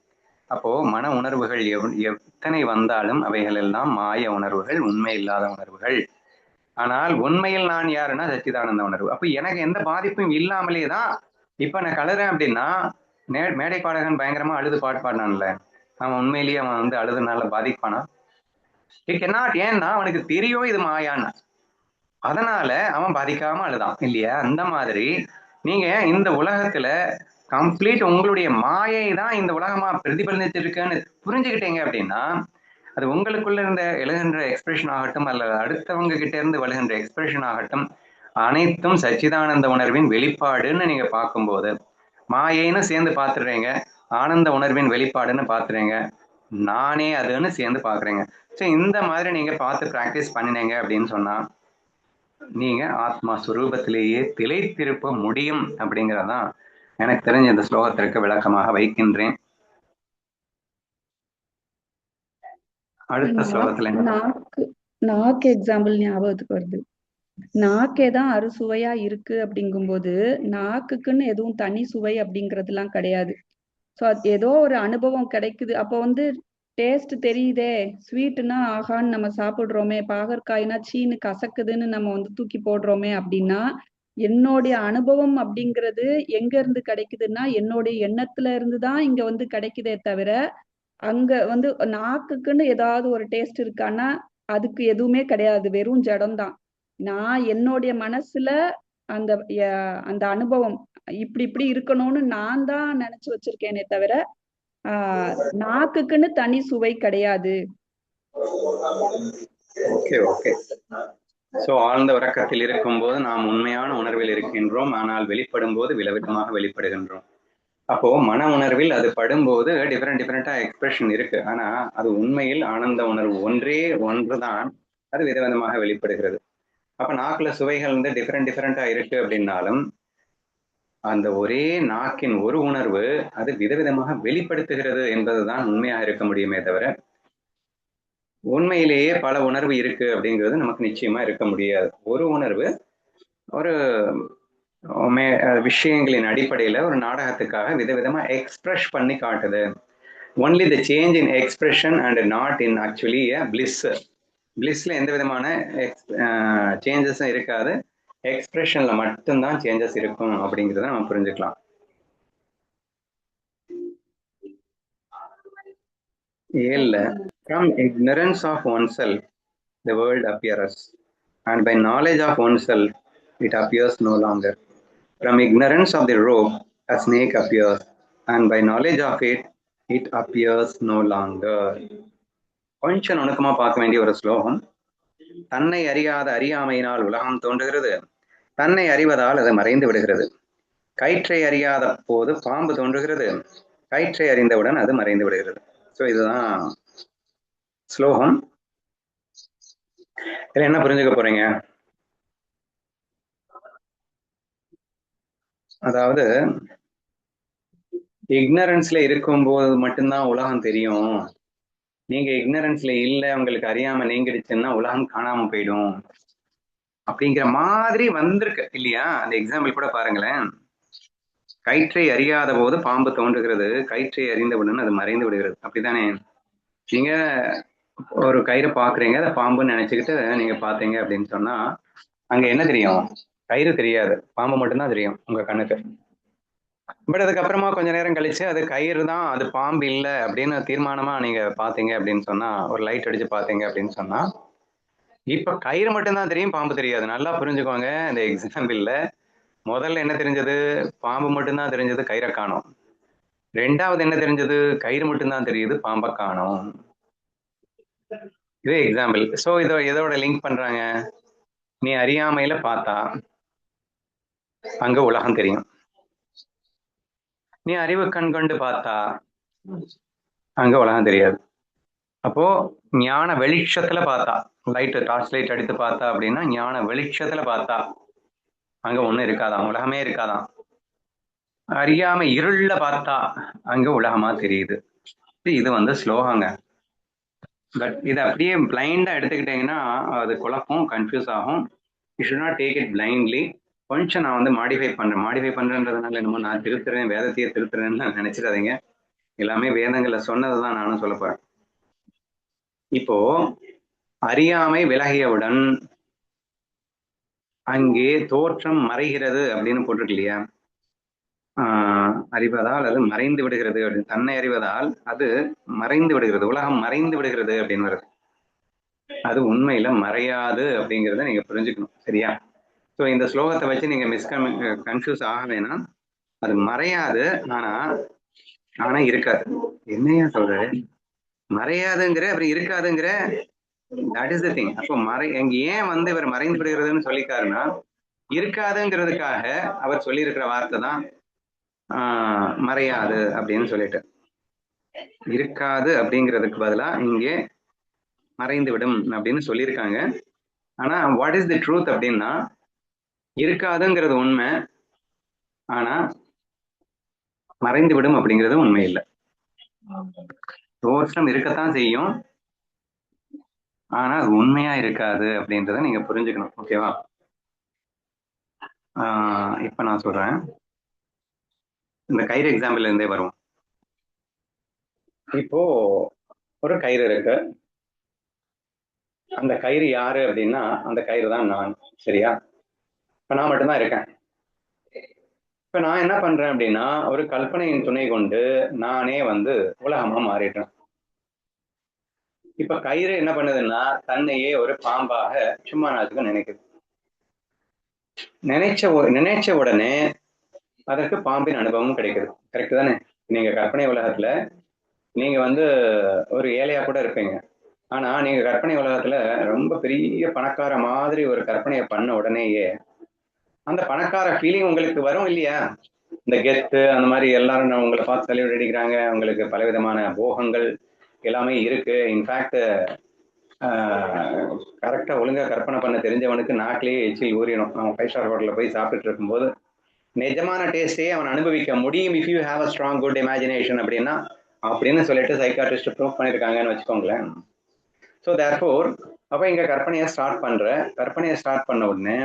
அப்போ மன உணர்வுகள் எத்தனை வந்தாலும் அவைகள் எல்லாம் மாய உணர்வுகள், உண்மை இல்லாத உணர்வுகள். ஆனால் உண்மையில் நான் யாருன்னா சச்சிதானந்த உணர்வு. அப்ப எனக்கு எந்த பாதிப்பும் இல்லாமலே தான் இப்ப நான் கலறேன் அப்படின்னா, மேடை பாடகன் பயங்கரமா அழுது பாட்டு பாடினான்ல, அவன் உண்மையிலேயே அவன் வந்து அழுதுனால பாதிப்பானா? ஏன்னா அவனுக்கு தெரியும் இது மாயான்னு, அதனால அவன் பாதிக்காம அழுதான் இல்லையா? அந்த மாதிரி நீங்க இந்த உலகத்துல கம்ப்ளீட் உங்களுடைய மாயை தான் இந்த உலகமா பிரதிபலிச்சிருக்குன்னு புரிஞ்சுக்கிட்டீங்க அப்படின்னா, அது உங்களுக்குள்ள இருந்த எழுகின்ற எக்ஸ்பிரஷன் ஆகட்டும் அல்லது அடுத்தவங்க கிட்ட இருந்து வருகின்ற எக்ஸ்பிரஷன் ஆகட்டும், அனைத்தும் சச்சிதானந்த உணர்வின் வெளிப்பாடுன்னு நீங்க பார்க்கும்போது, மாயைன்னு சேர்ந்து பார்த்துடுறீங்க, ஆனந்த உணர்வின் வெளிப்பாடுன்னு பார்த்துறீங்க, நானே அதுன்னு சேர்ந்து பார்க்குறீங்க. ஸோ இந்த மாதிரி நீங்க பார்த்து ப்ராக்டிஸ் பண்ணினீங்க அப்படின்னு சொன்னா நீங்க ஆத்மா சுரூபத்திலேயே திளைத்திருப்ப முடியும் அப்படிங்கிறதான் எனக்கு தெரிஞ்ச இந்த ஸ்லோகத்திற்கு விளக்கமாக வைக்கின்றேன். அடுத்த ஸ்லோகத்துல நாக்கு எக்ஸாம்பிள் ஞாபகத்துக்கு வருது. நாக்கே தான் அறுசுவையா இருக்கு அப்படிங்கும்போது நாக்குக்குன்னு எதுவும் தனி சுவை அப்படிங்கறதுலாம் கிடையாது. ஸோ அது ஏதோ ஒரு அனுபவம் கிடைக்குது. அப்போ வந்து டேஸ்ட் தெரியுதே, ஸ்வீட்னா ஆகான்னு நம்ம சாப்பிடுறோமே, பாகற்காய்னா சீனு கசக்குதுன்னு நம்ம வந்து தூக்கி போடுறோமே அப்படின்னா, என்னுடைய அனுபவம் அப்படிங்கிறது எங்க இருந்து கிடைக்குதுன்னா என்னுடைய எண்ணத்துல இருந்து தான் இங்க வந்து கிடைக்குதே தவிர, அங்க வந்து நாக்குக்குன்னு ஏதாவது ஒரு டேஸ்ட் இருக்கான்னா அதுக்கு எதுவுமே கிடையாது, வெறும் ஜடம்தான். நான் என்னுடைய மனசுல அந்த அந்த அனுபவம் இப்படி இப்படி இருக்கணும்னு நான் தான் நினைச்சு வச்சிருக்கேனே தவிர நாக்குக்குன்னு தனி சுவை கிடையாது. Okay okay. சோ ஆழ்ந்த உறக்கத்தில் இருக்கும்போது நாம் உண்மையான உணர்வில் இருக்கின்றோம், ஆனால் வெளிப்படும் போது விதவிதமாக வெளிப்படுகின்றோம். அப்போ மன உணர்வில் அது படும்போது டிஃபரெண்டா எக்ஸ்பிரஷன் இருக்கு, ஆனா அது உண்மையில் ஆனந்த உணர்வு ஒன்றுதான், அது விதவிதமாக வெளிப்படுகிறது. அப்ப நாக்குல சுவைகள் வந்து டிஃபரெண்டா இருக்கு அப்படின்னாலும் அந்த ஒரே நாக்கின் ஒரு உணர்வு அது விதவிதமாக வெளிப்படுத்துகிறது என்பதுதான் உண்மையாக இருக்க முடியுமே தவிர, உண்மையிலேயே பல உணர்வு இருக்கு அப்படிங்கிறது நமக்கு நிச்சயமா இருக்க முடியாது. ஒரு உணர்வு ஒரு விஷயங்களின் அடிப்படையில ஒரு நாடகத்துக்காக விதவிதமா எக்ஸ்பிரஸ் பண்ணி காட்டுது. Only the change in expression and not in actually bliss. பிளிஸ்ல எந்த விதமான சேஞ்சஸும் இருக்காது, எக்ஸ்பிரஷன்ல மட்டும்தான் சேஞ்சஸ் இருக்கும் அப்படிங்கிறத நம்ம புரிஞ்சுக்கலாம். ஏல்ல from ignorance of oneself the world appears, and by knowledge of oneself it appears no longer. From ignorance of the rope a snake appears, and by knowledge of it it appears no longer. கொஞ்சம் நுணுக்கமா பார்க்க வேண்டிய ஒரு ஸ்லோகம். தன்னை அறியாத அறியாமையினால் உலகம் தோன்றுகிறது, தன்னை அறிவதால் அது மறைந்து விடுகிறது. கயிற்றை அறியாத போது பாம்பு தோன்றுகிறது, கயிற்றை அறிந்தவுடன் அது மறைந்து விடுகிறது. ஸோ இதுதான் ஸ்லோகம். இதுல என்ன புரிஞ்சுக்க போறீங்க? அதாவது இக்னரன்ஸ்ல இருக்கும்போது மட்டும்தான் உலகம் தெரியும், நீங்க இக்னரன்ஸ்ல இல்ல உங்களுக்கு அறியாம நீங்கிடுச்சுன்னா உலகம் காணாம போயிடும் அப்படிங்கிற மாதிரி வந்திருக்கு இல்லையா? அந்த எக்ஸாம்பிள் கூட பாருங்களேன். கயிற்றை அறியாத போது பாம்பு தோன்றுகிறது, கயிற்றை அறிந்தவுடன் அது மறைந்து விடுகிறது. அப்படித்தானே? நீங்க ஒரு கயிறு பாக்குறீங்க, அதை பாம்புன்னு நினைச்சுக்கிட்டு நீங்க பாத்தீங்க அப்படின்னு சொன்னா அங்க என்ன தெரியும்? கயிறு தெரியாது, பாம்பு மட்டும்தான் தெரியும் உங்க கண்ணுக்கு. பட் அதுக்கப்புறமா கொஞ்ச நேரம் கழிச்சு அது கயிறு தான், அது பாம்பு இல்லை அப்படின்னு தீர்மானமா நீங்க பாத்தீங்க அப்படின்னு சொன்னா, ஒரு லைட் அடிச்சு பாத்தீங்க அப்படின்னு சொன்னா இப்ப கயிறு மட்டும்தான் தெரியும், பாம்பு தெரியாது. நல்லா புரிஞ்சுக்கோங்க. இந்த எக்ஸாம்பிள்ல முதல்ல என்ன தெரிஞ்சது? பாம்பு மட்டும்தான் தெரிஞ்சது, கயிறை காணோம். ரெண்டாவது என்ன தெரிஞ்சது? கயிறு மட்டும்தான் தெரியுது, பாம்பை காணோம். இது எக்ஸாம்பிள். சோ இதோட லிங்க் பண்றாங்க. நீ அறியாமையில பார்த்தா அங்க உலகம் தெரியும், நீ அறிவு கண் கொண்டு பார்த்தா அங்க உலகம் தெரியாது. அப்போ ஞான வெளிச்சத்துல பார்த்தா, லைட் டார்ச் லைட் அடித்து பார்த்தா அப்படின்னா ஞான வெளிச்சத்துல பார்த்தா அங்க ஒண்ணும் இருக்காதான், உலகமே இருக்காதான். அறியாம இருள்ல பார்த்தா அங்க உலகமா தெரியுது. இது வந்து ஸ்லோகங்க. பட் இதை அப்படியே பிளைண்டா எடுத்துக்கிட்டீங்கன்னா அது குழப்பம், கன்ஃபியூஸ் ஆகும். You should not take it blindly. கொஞ்சம் நான் வந்து மாடிஃபை பண்றேன்றதுனால என்னமோ நான் திருத்துறேன், வேதத்தையே திருத்துறேன்னு நினைச்சிடாதீங்க. எல்லாமே வேதங்கள்ல சொன்னதுதான் நானும் சொல்ல போறேன். இப்போ அறியாமை விலகியவுடன் அங்கே தோற்றம் மறைகிறது அப்படின்னு போட்டிருக்கு இல்லையா? அறிவதால் அது மறைந்து விடுகிறது அப்படின்னு, தன்னை அறிவதால் அது மறைந்து விடுகிறது, உலகம் மறைந்து விடுகிறது அப்படின்னு வருது. அது உண்மையில மறையாது அப்படிங்கிறத நீங்க புரிஞ்சுக்கணும், சரியா? ஸோ இந்த ஸ்லோகத்தை வச்சு நீங்க கன்ஃபியூஸ் ஆக வேணாம். அது மறையாது, ஆனா இருக்காது. என்னையா சொல்ற? மறையாதுங்கிற அப்புறம் இருக்காதுங்கிற, தட் இஸ் த திங். அப்போ அங்க ஏன் வந்து இவர் மறைந்து விடுகிறதுன்னு சொல்லிக்காருன்னா, இருக்காதுங்கிறதுக்காக அவர் சொல்லியிருக்கிற வார்த்தை தான் மறையாது அப்படின்னு சொல்லிட்டு. இருக்காது அப்படிங்கிறதுக்கு பதிலா இங்கே மறைந்து விடும் அப்படின்னு சொல்லியிருக்காங்க. ஆனா வாட் இஸ் தி ட்ரூத் அப்படின்னா, இருக்காதுங்கிறது உண்மை, ஆனா மறைந்து விடும் அப்படிங்கிறது உண்மை இல்லை. தோற்றம் இருக்கத்தான் செய்யும், ஆனா அது உண்மையா இருக்காது அப்படின்றத நீங்க புரிஞ்சுக்கணும், ஓகேவா? இப்ப நான் சொல்றேன், இந்த கயிறு எக்ஸாம்பிள் இருந்தே வரும். இப்போ ஒரு கயிறு இருக்கு, அந்த கயிறு யாரு அப்படின்னா அந்த கயிறு தான் நான், சரியா? இப்ப நான் மட்டும்தான் இருக்கேன். இப்ப நான் என்ன பண்றேன் அப்படின்னா, ஒரு கற்பனையின் துணை கொண்டு நானே வந்து உலகமா மாறிடுறேன். இப்ப கயிறு என்ன பண்ணுதுன்னா, தன்னையே ஒரு பாம்பாக சும்மா நாச்சுக்கு நினைக்குது. நினைச்ச உடனே அதற்கு பாம்பின் அனுபவம் கிடைக்குது. கரெக்ட் தானே? நீங்க கற்பனை உலகத்துல நீங்க வந்து ஒரு ஏழையா கூட இருப்பீங்க, ஆனா நீங்க கற்பனை உலகத்துல ரொம்ப பெரிய பணக்கார மாதிரி ஒரு கற்பனையை பண்ண உடனேயே அந்த பணக்கார ஃபீலிங் உங்களுக்கு வரும் இல்லையா? இந்த கெத்து அந்த மாதிரி எல்லாரும் உங்களை பார்த்து செலிபிரேட் அடிக்கிறாங்க, உங்களுக்கு பலவிதமான போகங்கள் எல்லாமே இருக்கு. இன்ஃபேக்ட் கரெக்டா ஒழுங்கா கற்பனை பண்ண தெரிஞ்சவனுக்கு நாட்டிலேயே எச்சில் ஊறிடும். அவன் 5 ஸ்டார் ஹோட்டல்ல போய் சாப்பிட்டுட்டு இருக்கும்போது நிஜமான டேஸ்டே அவன் அனுபவிக்க முடியும் if you have a strong good imagination அப்படின்னா, அப்படின்னு சொல்லிட்டு சைக்காட்ரிஸ்ட் ப்ரூவ் பண்ணியிருக்காங்கன்னு வச்சுக்கோங்களேன். ஸோ தேர்ஃபோர் அப்போ இங்க கற்பனையை ஸ்டார்ட் பண்ண உடனே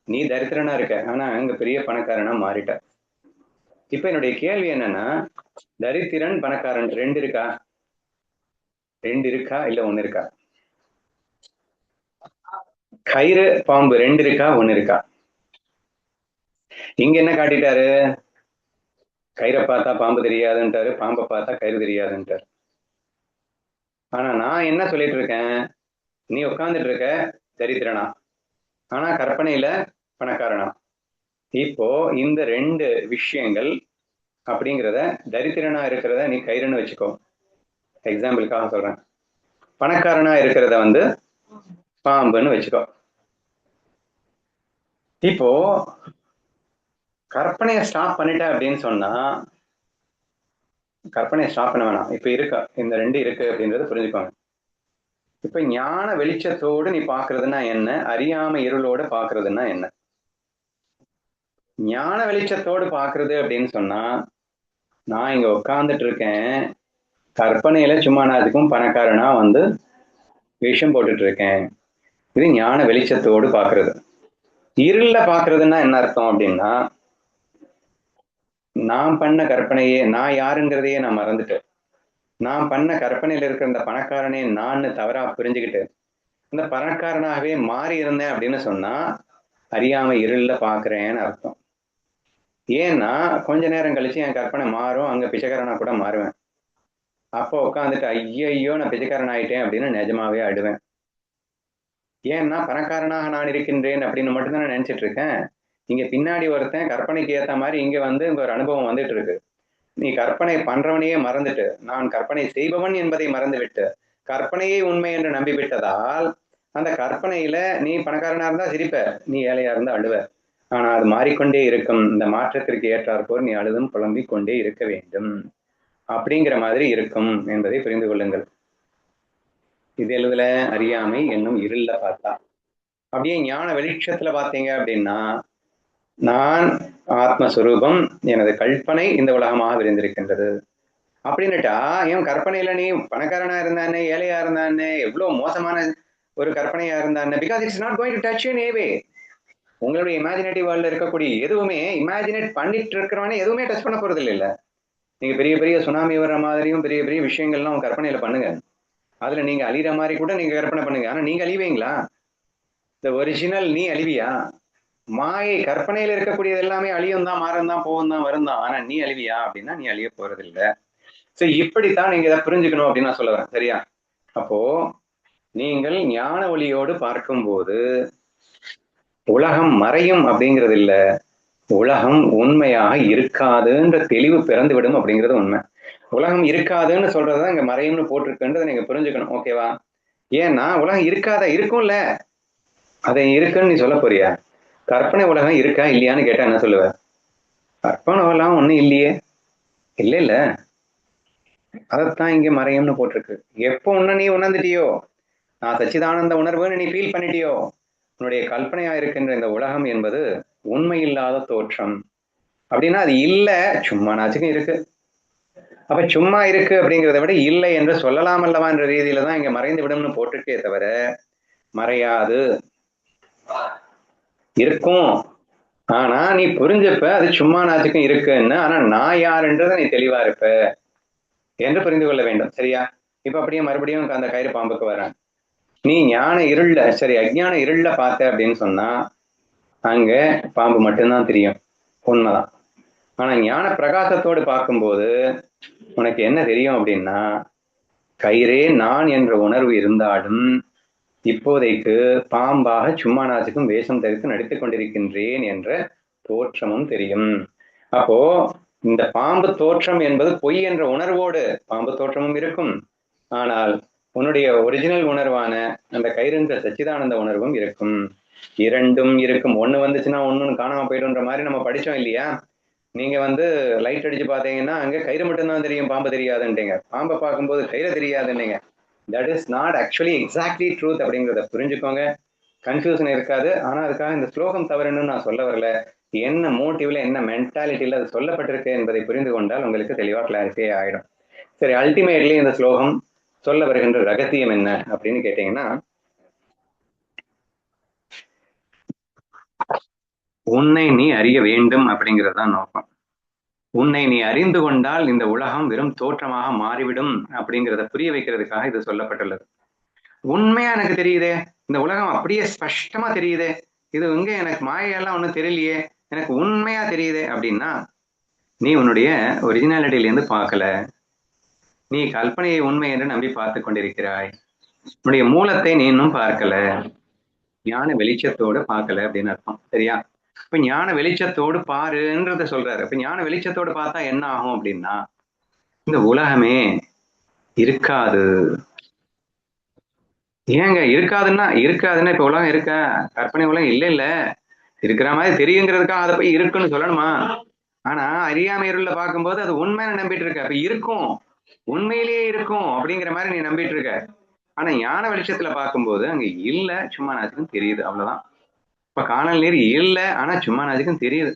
நீ தரித்திரனா இருக்க, ஆனா அங்க பெரிய பணக்காரனா மாறிட்ட. இப்ப என்னுடைய கேள்வி என்னன்னா, தரித்திரன் பணக்காரன் ரெண்டு இருக்கா இல்ல ஒண்ணு இருக்கா? கயிறு பாம்பு ரெண்டு இருக்கா ஒண்ணு இருக்கா? இங்க என்ன காட்டிட்டாரு? கயிறை பார்த்தா பாம்பு தெரியாதுன்ட்டாரு, பாம்பை பார்த்தா கயிறு தெரியாதுன்ட்டாரு. ஆனா நான் என்ன சொல்லிட்டு இருக்கேன், நீ உட்காந்துட்டு இருக்க தரித்திரனா, ஆனா கற்பனையில பணக்காரனா. இப்போ இந்த ரெண்டு விஷயங்கள் அப்படிங்கிறத, தரித்திரனா இருக்கிறத நீ கயிறுன்னு வச்சுக்கோ, எக்ஸாம்பிளுக்காக சொல்றேன். பணக்காரனா இருக்கிறத வந்து பாம்புன்னு வச்சுக்கோ. இப்போ கற்பனையை ஸ்டாப் பண்ணிட்ட அப்படின்னு சொன்னா, கற்பனையை ஸ்டாப் பண்ண வேணாம், இப்ப இருக்கா இந்த ரெண்டு இருக்கு அப்படின்றத புரிஞ்சுக்கோங்க. இப்ப ஞான வெளிச்சத்தோடு நீ பாக்குறதுன்னா என்ன, அறியாம இருளோட பாக்குறதுன்னா என்ன? ஞான வெளிச்சத்தோடு பாக்குறது அப்படின்னு சொன்னா, நான் இங்க உட்கார்ந்துட்டு இருக்கேன், கற்பனையில சும்மா நாத்துக்கும் பணக்காரனா வந்து விஷம் போட்டுட்டு இருக்கேன், இது ஞான வெளிச்சத்தோடு பாக்குறது. இருள பாக்குறதுன்னா என்ன அர்த்தம் அப்படின்னா, நான் பண்ண கற்பனையே, நான் யாருங்கிறதையே நான் மறந்துட்டேன். நான் பண்ண கற்பனையில இருக்கிற இந்த பணக்காரனே நான் தவறா புரிஞ்சுக்கிட்டு இந்த பணக்காரனாகவே மாறி இருந்தேன் அப்படின்னு சொன்னா, அறியாம இருள பாக்குறேன்னு அர்த்தம். ஏன்னா கொஞ்ச நேரம் கழிச்சு என் கற்பனை மாறும், அங்க பிச்சைக்காரனா கூட மாறுவேன். அப்போ உட்காந்துட்டு ஐயோ நான் பிச்சைக்காரன் ஆயிட்டேன் அப்படின்னு நிஜமாவே அடுவேன். ஏன்னா பணக்காரனாக நான் இருக்கின்றேன் அப்படின்னு மட்டும்தான் நான் நினைச்சிட்டு இருக்கேன். இங்க பின்னாடி ஒருத்தன் கற்பனைக்கு ஏத்த மாதிரி இங்க வந்து இங்க ஒரு அனுபவம் வந்துட்டு இருக்கு. நீ கற்பனை பண்றவனையே மறந்துட்டு, நான் கற்பனை செய்பவன் என்பதை மறந்துவிட்டு கற்பனையே உண்மை என்று நம்பிவிட்டதால், அந்த கற்பனையில நீ பணக்காரனா இருந்தா சிரிப்ப, நீ ஏழையா இருந்தா அழுவ. ஆனா அது மாறிக்கொண்டே இருக்கும். இந்த மாற்றத்திற்கு ஏற்றாற்போல் நீ அழுதும் புலம்பிக் கொண்டே இருக்க வேண்டும் அப்படிங்கிற மாதிரி இருக்கும் என்பதை புரிந்து கொள்ளுங்கள். இது எழுதுல அறியாமை என்னும் இருள பார்த்தா. அப்படியே ஞான வெளிச்சத்துல பார்த்தீங்க அப்படின்னா, நான் ஆத்மஸ்வரூபம், எனது கல்பனை இந்த உலகமாக விரிந்திருக்கின்றது அப்படின்னுட்டா, என் கற்பனையில நீ பணக்காரனா இருந்தானே, ஏழையா இருந்தானே, எவ்வளவு மோசமான ஒரு கற்பனையா இருந்தானே, because it's not going to touch you in any வே. உங்களுடைய இமேஜினேட்டிவ் வேர்ல்ட்ல இருக்கக்கூடிய எதுவுமே இமேஜினேட் பண்ணிட்டு இருக்கிறவனே எதுவுமே டச் பண்ண போறது இல்ல. நீங்க பெரிய பெரிய சுனாமி வர்ற மாதிரியும் பெரிய பெரிய விஷயங்கள்லாம் உங்க கற்பனையில பண்ணுங்க. அதுல நீங்க அழிகிற மாதிரி கூட நீங்க கற்பனை பண்ணுங்க. ஆனா நீங்க அழிவீங்களா? இந்த ஒரிஜினல் நீ அழிவியா? மாயை கற்பனையில இருக்கக்கூடியது எல்லாமே அழியும் தான், மாறும் தான், போகும் தான், வரும் தான். ஆனா நீ அழிவியா அப்படின்னா நீ அழிய போறது இல்ல. சரி, இப்படித்தான் நீங்க இதை புரிஞ்சுக்கணும் அப்படின்னு நான் சொல்ல வரேன். சரியா? அப்போ நீங்கள் ஞான ஒளியோடு பார்க்கும்போது உலகம் மறையும் அப்படிங்கிறது இல்ல, உலகம் உண்மையாக இருக்காதுன்ற தெளிவு பிறந்து விடும் அப்படிங்கிறது உண்மை. உலகம் இருக்காதுன்னு சொல்றதுதான் இங்க மறையும்னு போட்டிருக்குன்றதை நீங்க புரிஞ்சுக்கணும். ஓகேவா? ஏன்னா உலகம் இருக்காத இருக்கும்ல, அதை இருக்குன்னு நீ சொல்ல போறியா? கற்பனை உலகம் இருக்கா இல்லையான்னு கேட்டா என்ன சொல்லுவ? கற்பனை உலகம் ஒண்ணும் இல்லையே. இல்ல இல்ல, அதைத்தான் இங்க மறையும்னு போட்டிருக்கு. எப்போ நீ உணர்ந்துட்டியோ, நான் சச்சிதானந்த உணர்வுன்னு நீ ஃபீல் பண்ணிட்டியோ, உன்னுடைய கல்பனையா இருக்கின்ற இந்த உலகம் என்பது உண்மை இல்லாத தோற்றம். அப்படின்னா அது இல்ல, சும்மா நாச்சுக்கும் இருக்கு. அப்ப சும்மா இருக்கு அப்படிங்கிறத விட இல்லை என்று சொல்லலாம் அல்லவா என்ற ரீதியில தான் இங்க மறைந்து விடும்னு போட்டிருக்கே தவிர மறையாது, இருக்கும். ஆனா நீ புரிஞ்சப்ப அது சும்மா நாச்சுக்கும் இருக்குன்னு, ஆனா நான் யாருன்றத நீ தெளிவா இருப்ப என்று புரிந்து கொள்ள வேண்டும். சரியா? இப்ப அப்படியே மறுபடியும் அந்த கயிறு பாம்புக்கு வரேன். நீ ஞான இருள்ல, சரி அஜ்ஞான இருள்ல பார்த்த அப்படின்னு சொன்னா அங்க பாம்பு மட்டும்தான் தெரியும், உண்மைதான். ஆனா ஞான பிரகாசத்தோடு பார்க்கும்போது உனக்கு என்ன தெரியும் அப்படின்னா, கயிறே நான் என்ற உணர்வு இருந்தாலும் இப்போதைக்கு பாம்பாக சும்மா நாச்சுக்கும் வேஷம் தரித்து நடித்துக் கொண்டிருக்கின்றேன் என்ற தோற்றமும் தெரியும். அப்போ இந்த பாம்பு தோற்றம் என்பது பொய் என்ற உணர்வோடு பாம்பு தோற்றமும் இருக்கும். ஆனால் உன்னுடைய ஒரிஜினல் உணர்வான அந்த கயிறுன்ற சச்சிதானந்த உணர்வும் இருக்கும். இரண்டும் இருக்கும். ஒண்ணு வந்துச்சுன்னா ஒண்ணு காணாம போயிடுன்ற மாதிரி நம்ம படிச்சோம் இல்லையா? நீங்க லைட் அடிச்சு பாத்தீங்கன்னா அங்க கயிறு மட்டும்தான் தெரியும், பாம்பு தெரியாதுன்றீங்க. பாம்பை பார்க்கும்போது கயிறு தெரியாதுன்னீங்க. That is not actually exactly truth அப்படிங்கிறத புரிஞ்சுக்கோங்க. கன்ஃபியூஷன் இருக்காது. ஆனா அதுக்காக இந்த ஸ்லோகம் தவறுன்னு நான் சொல்ல வரல. என்ன மோட்டிவ்ல என்ன மென்டாலிட்டியில அது சொல்லப்பட்டிருக்கு என்பதை புரிந்து கொண்டால் உங்களுக்கு தெளிவா கிளாரிட்டியே ஆயிடும். சரி, அல்டிமேட்லி இந்த ஸ்லோகம் சொல்ல வருகின்ற ரகசியம் என்ன அப்படின்னு கேட்டீங்கன்னா, உன்னை நீ அறிய வேண்டும் அப்படிங்கிறதுதான் நோக்கம். உன்னை நீ அறிந்து கொண்டால் இந்த உலகம் வெறும் தோற்றமாக மாறிவிடும் அப்படிங்கிறத புரிய வைக்கிறதுக்காக இது சொல்லப்பட்டுள்ளது. உண்மையா எனக்கு தெரியுதே, இந்த உலகம் அப்படியே ஸ்பஷ்டமா தெரியுதே, இது எங்க எனக்கு மாயெல்லாம் ஒண்ணும் தெரியலையே, எனக்கு உண்மையா தெரியுதே அப்படின்னா நீ உன்னுடைய ஒரிஜினாலிட்டியிலேருந்து பார்க்கல, நீ கல்பனையை உண்மை என்று நம்பி பார்த்து கொண்டிருக்கிறாய். உன்னுடைய மூலத்தை நீ இன்னும் பார்க்கல, ஞான வெளிச்சத்தோடு பார்க்கல அப்படின்னு அர்த்தம். சரியா? இப்ப ஞான வெளிச்சத்தோடு பாருன்றத சொல்றாரு. இப்ப ஞான வெளிச்சத்தோடு பார்த்தா என்ன ஆகும் அப்படின்னா, இந்த உலகமே இருக்காது. ஏங்க இருக்காதுன்னா இப்ப உலகம் இருக்க, கற்பனை உலகம் இல்ல இல்ல, இருக்கிற மாதிரி தெரியுங்கிறதுக்காக அதை போய் இருக்குன்னு சொல்லணுமா? ஆனா அறியாமை இருள பார்க்கும்போது அது உண்மைன்னு நம்பிட்டு இருக்க. அப்ப இருக்கும், உண்மையிலேயே இருக்கும் அப்படிங்கிற மாதிரி நீ நம்பிட்டு இருக்க. ஆனா ஞான வெளிச்சத்துல பார்க்கும்போது அங்க இல்ல, சும்மா நாச்சுக்கும் தெரியுது, அவ்வளவுதான். இப்ப காணல் நீர் இல்ல, ஆனா சும்மா நாச்சுக்கும் தெரியுது.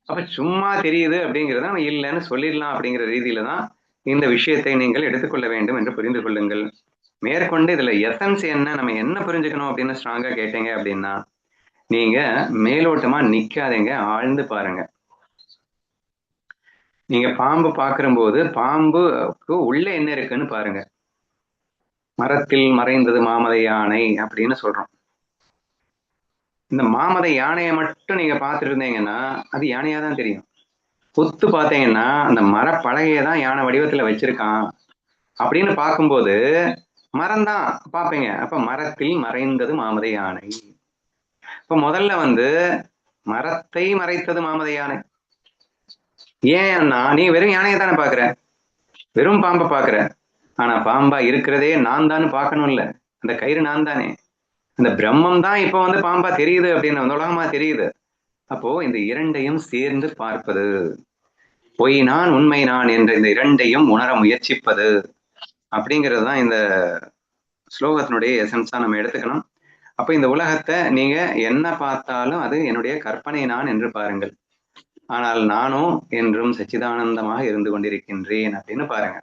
அப்ப சும்மா தெரியுது அப்படிங்கிறத நம்ம இல்லைன்னு சொல்லிடலாம் அப்படிங்கிற ரீதியில தான் இந்த விஷயத்தை நீங்கள் எடுத்துக்கொள்ள வேண்டும் என்று புரிந்து கொள்ளுங்கள். மேற்கொண்டு இதுல எசன்ஸ் என்ன, நம்ம என்ன புரிஞ்சுக்கணும் அப்படின்னு ஸ்ட்ராங்கா கேட்டீங்க அப்படின்னா, நீங்க மேலோட்டமா நிக்காதீங்க, ஆழ்ந்து பாருங்க. நீங்க பாம்பு பாக்கும்போது பாம்புக்கு உள்ள என்ன இருக்குன்னு பாருங்க. மரத்தில் மறைந்தது மாமதை யானை அப்படின்னு சொல்றோம். இந்த மாமதை யானையை மட்டும் நீங்க பார்த்துட்டு இருந்தீங்கன்னா அது யானையா தான் தெரியும். கொத்து பார்த்தீங்கன்னா அந்த மரப்பலகையை தான் யானை வடிவத்துல வச்சிருக்கான் அப்படின்னு பார்க்கும்போது மரம் தான் பார்ப்பீங்க. அப்ப மரத்தில் மறைந்தது மாமதை யானை. இப்ப முதல்ல மரத்தை மறைத்தது மாமதை யானை. ஏன்னா நீ வெறும் யானையை தானே பாக்குற, வெறும் பாம்பை பாக்குற. ஆனா பாம்பா இருக்கிறதே நான் தானே பார்க்கணும்ல, அந்த கயிறு நான் தானே. அந்த பிரம்மம் தான் இப்ப பாம்பா தெரியுது அப்படின்னு உலகமா தெரியுது. அப்போ இந்த இரண்டையும் சேர்ந்து பார்ப்பது, பொய் நான் உண்மை நான் என்ற இந்த இரண்டையும் உணர முயற்சிப்பது அப்படிங்கிறது தான் இந்த ஸ்லோகத்தினுடைய எசன்ஸா நம்ம எடுத்துக்கணும். அப்ப இந்த உலகத்தை நீங்க என்ன பார்த்தாலும் அது என்னுடைய கற்பனை நான் என்று பாருங்கள். ஆனால் நானும் என்றும் சச்சிதானந்தமாக இருந்து கொண்டிருக்கின்றேன் அப்படின்னு பாருங்க.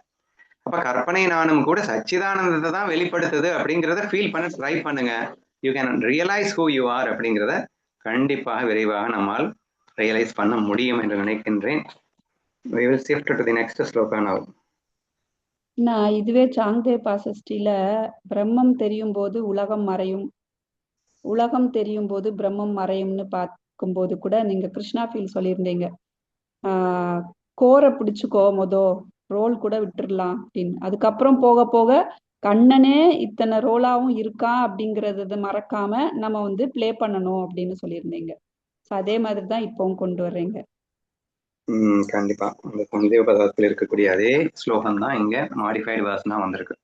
அப்ப கற்பனை நானும் கூட சச்சிதானந்தத்தை தான் வெளிப்படுத்துது அப்படிங்கிறத ஃபீல் பண்ண ட்ரை பண்ணுங்க. You can realise who you are அப்படிங்கிறத கண்டிப்பாக விரைவாக நம்மால் ரியலைஸ் பண்ண முடியும் என்று நினைக்கின்றேன். We will shift to the next sloka now. நான் இதுவே சாங்தேபா சஷ்டியில பிரம்மம் தெரியும் போது உலகம் மறையும், உலகம் தெரியும் போது பிரம்மம் மறையும்னு பார்க்கும்போது கூட நீங்க கிருஷ்ணா ஃபீல் சொல்லியிருந்தீங்க. கோரை பிடிச்சுக்கோ, ரோல் கூட விட்டுறலாம் அப்படின்னு. அதுக்கப்புறம் போக போக கண்ணனே இத்தனை ரோலாவும் இருக்கான் அப்படிங்கறத மறக்காம நம்ம வந்து ப்ளே பண்ணணும் அப்படின்னு சொல்லியிருந்தீங்க. அதே மாதிரி தான் இப்பவும் கொண்டு வர்றீங்க. கண்டிப்பா இந்த சந்தேக பதார்த்தத்தில் இருக்கக்கூடிய அதே ஸ்லோகம் தான் இங்க மாடிஃபைடு வெர்ஷனா வந்திருக்கு.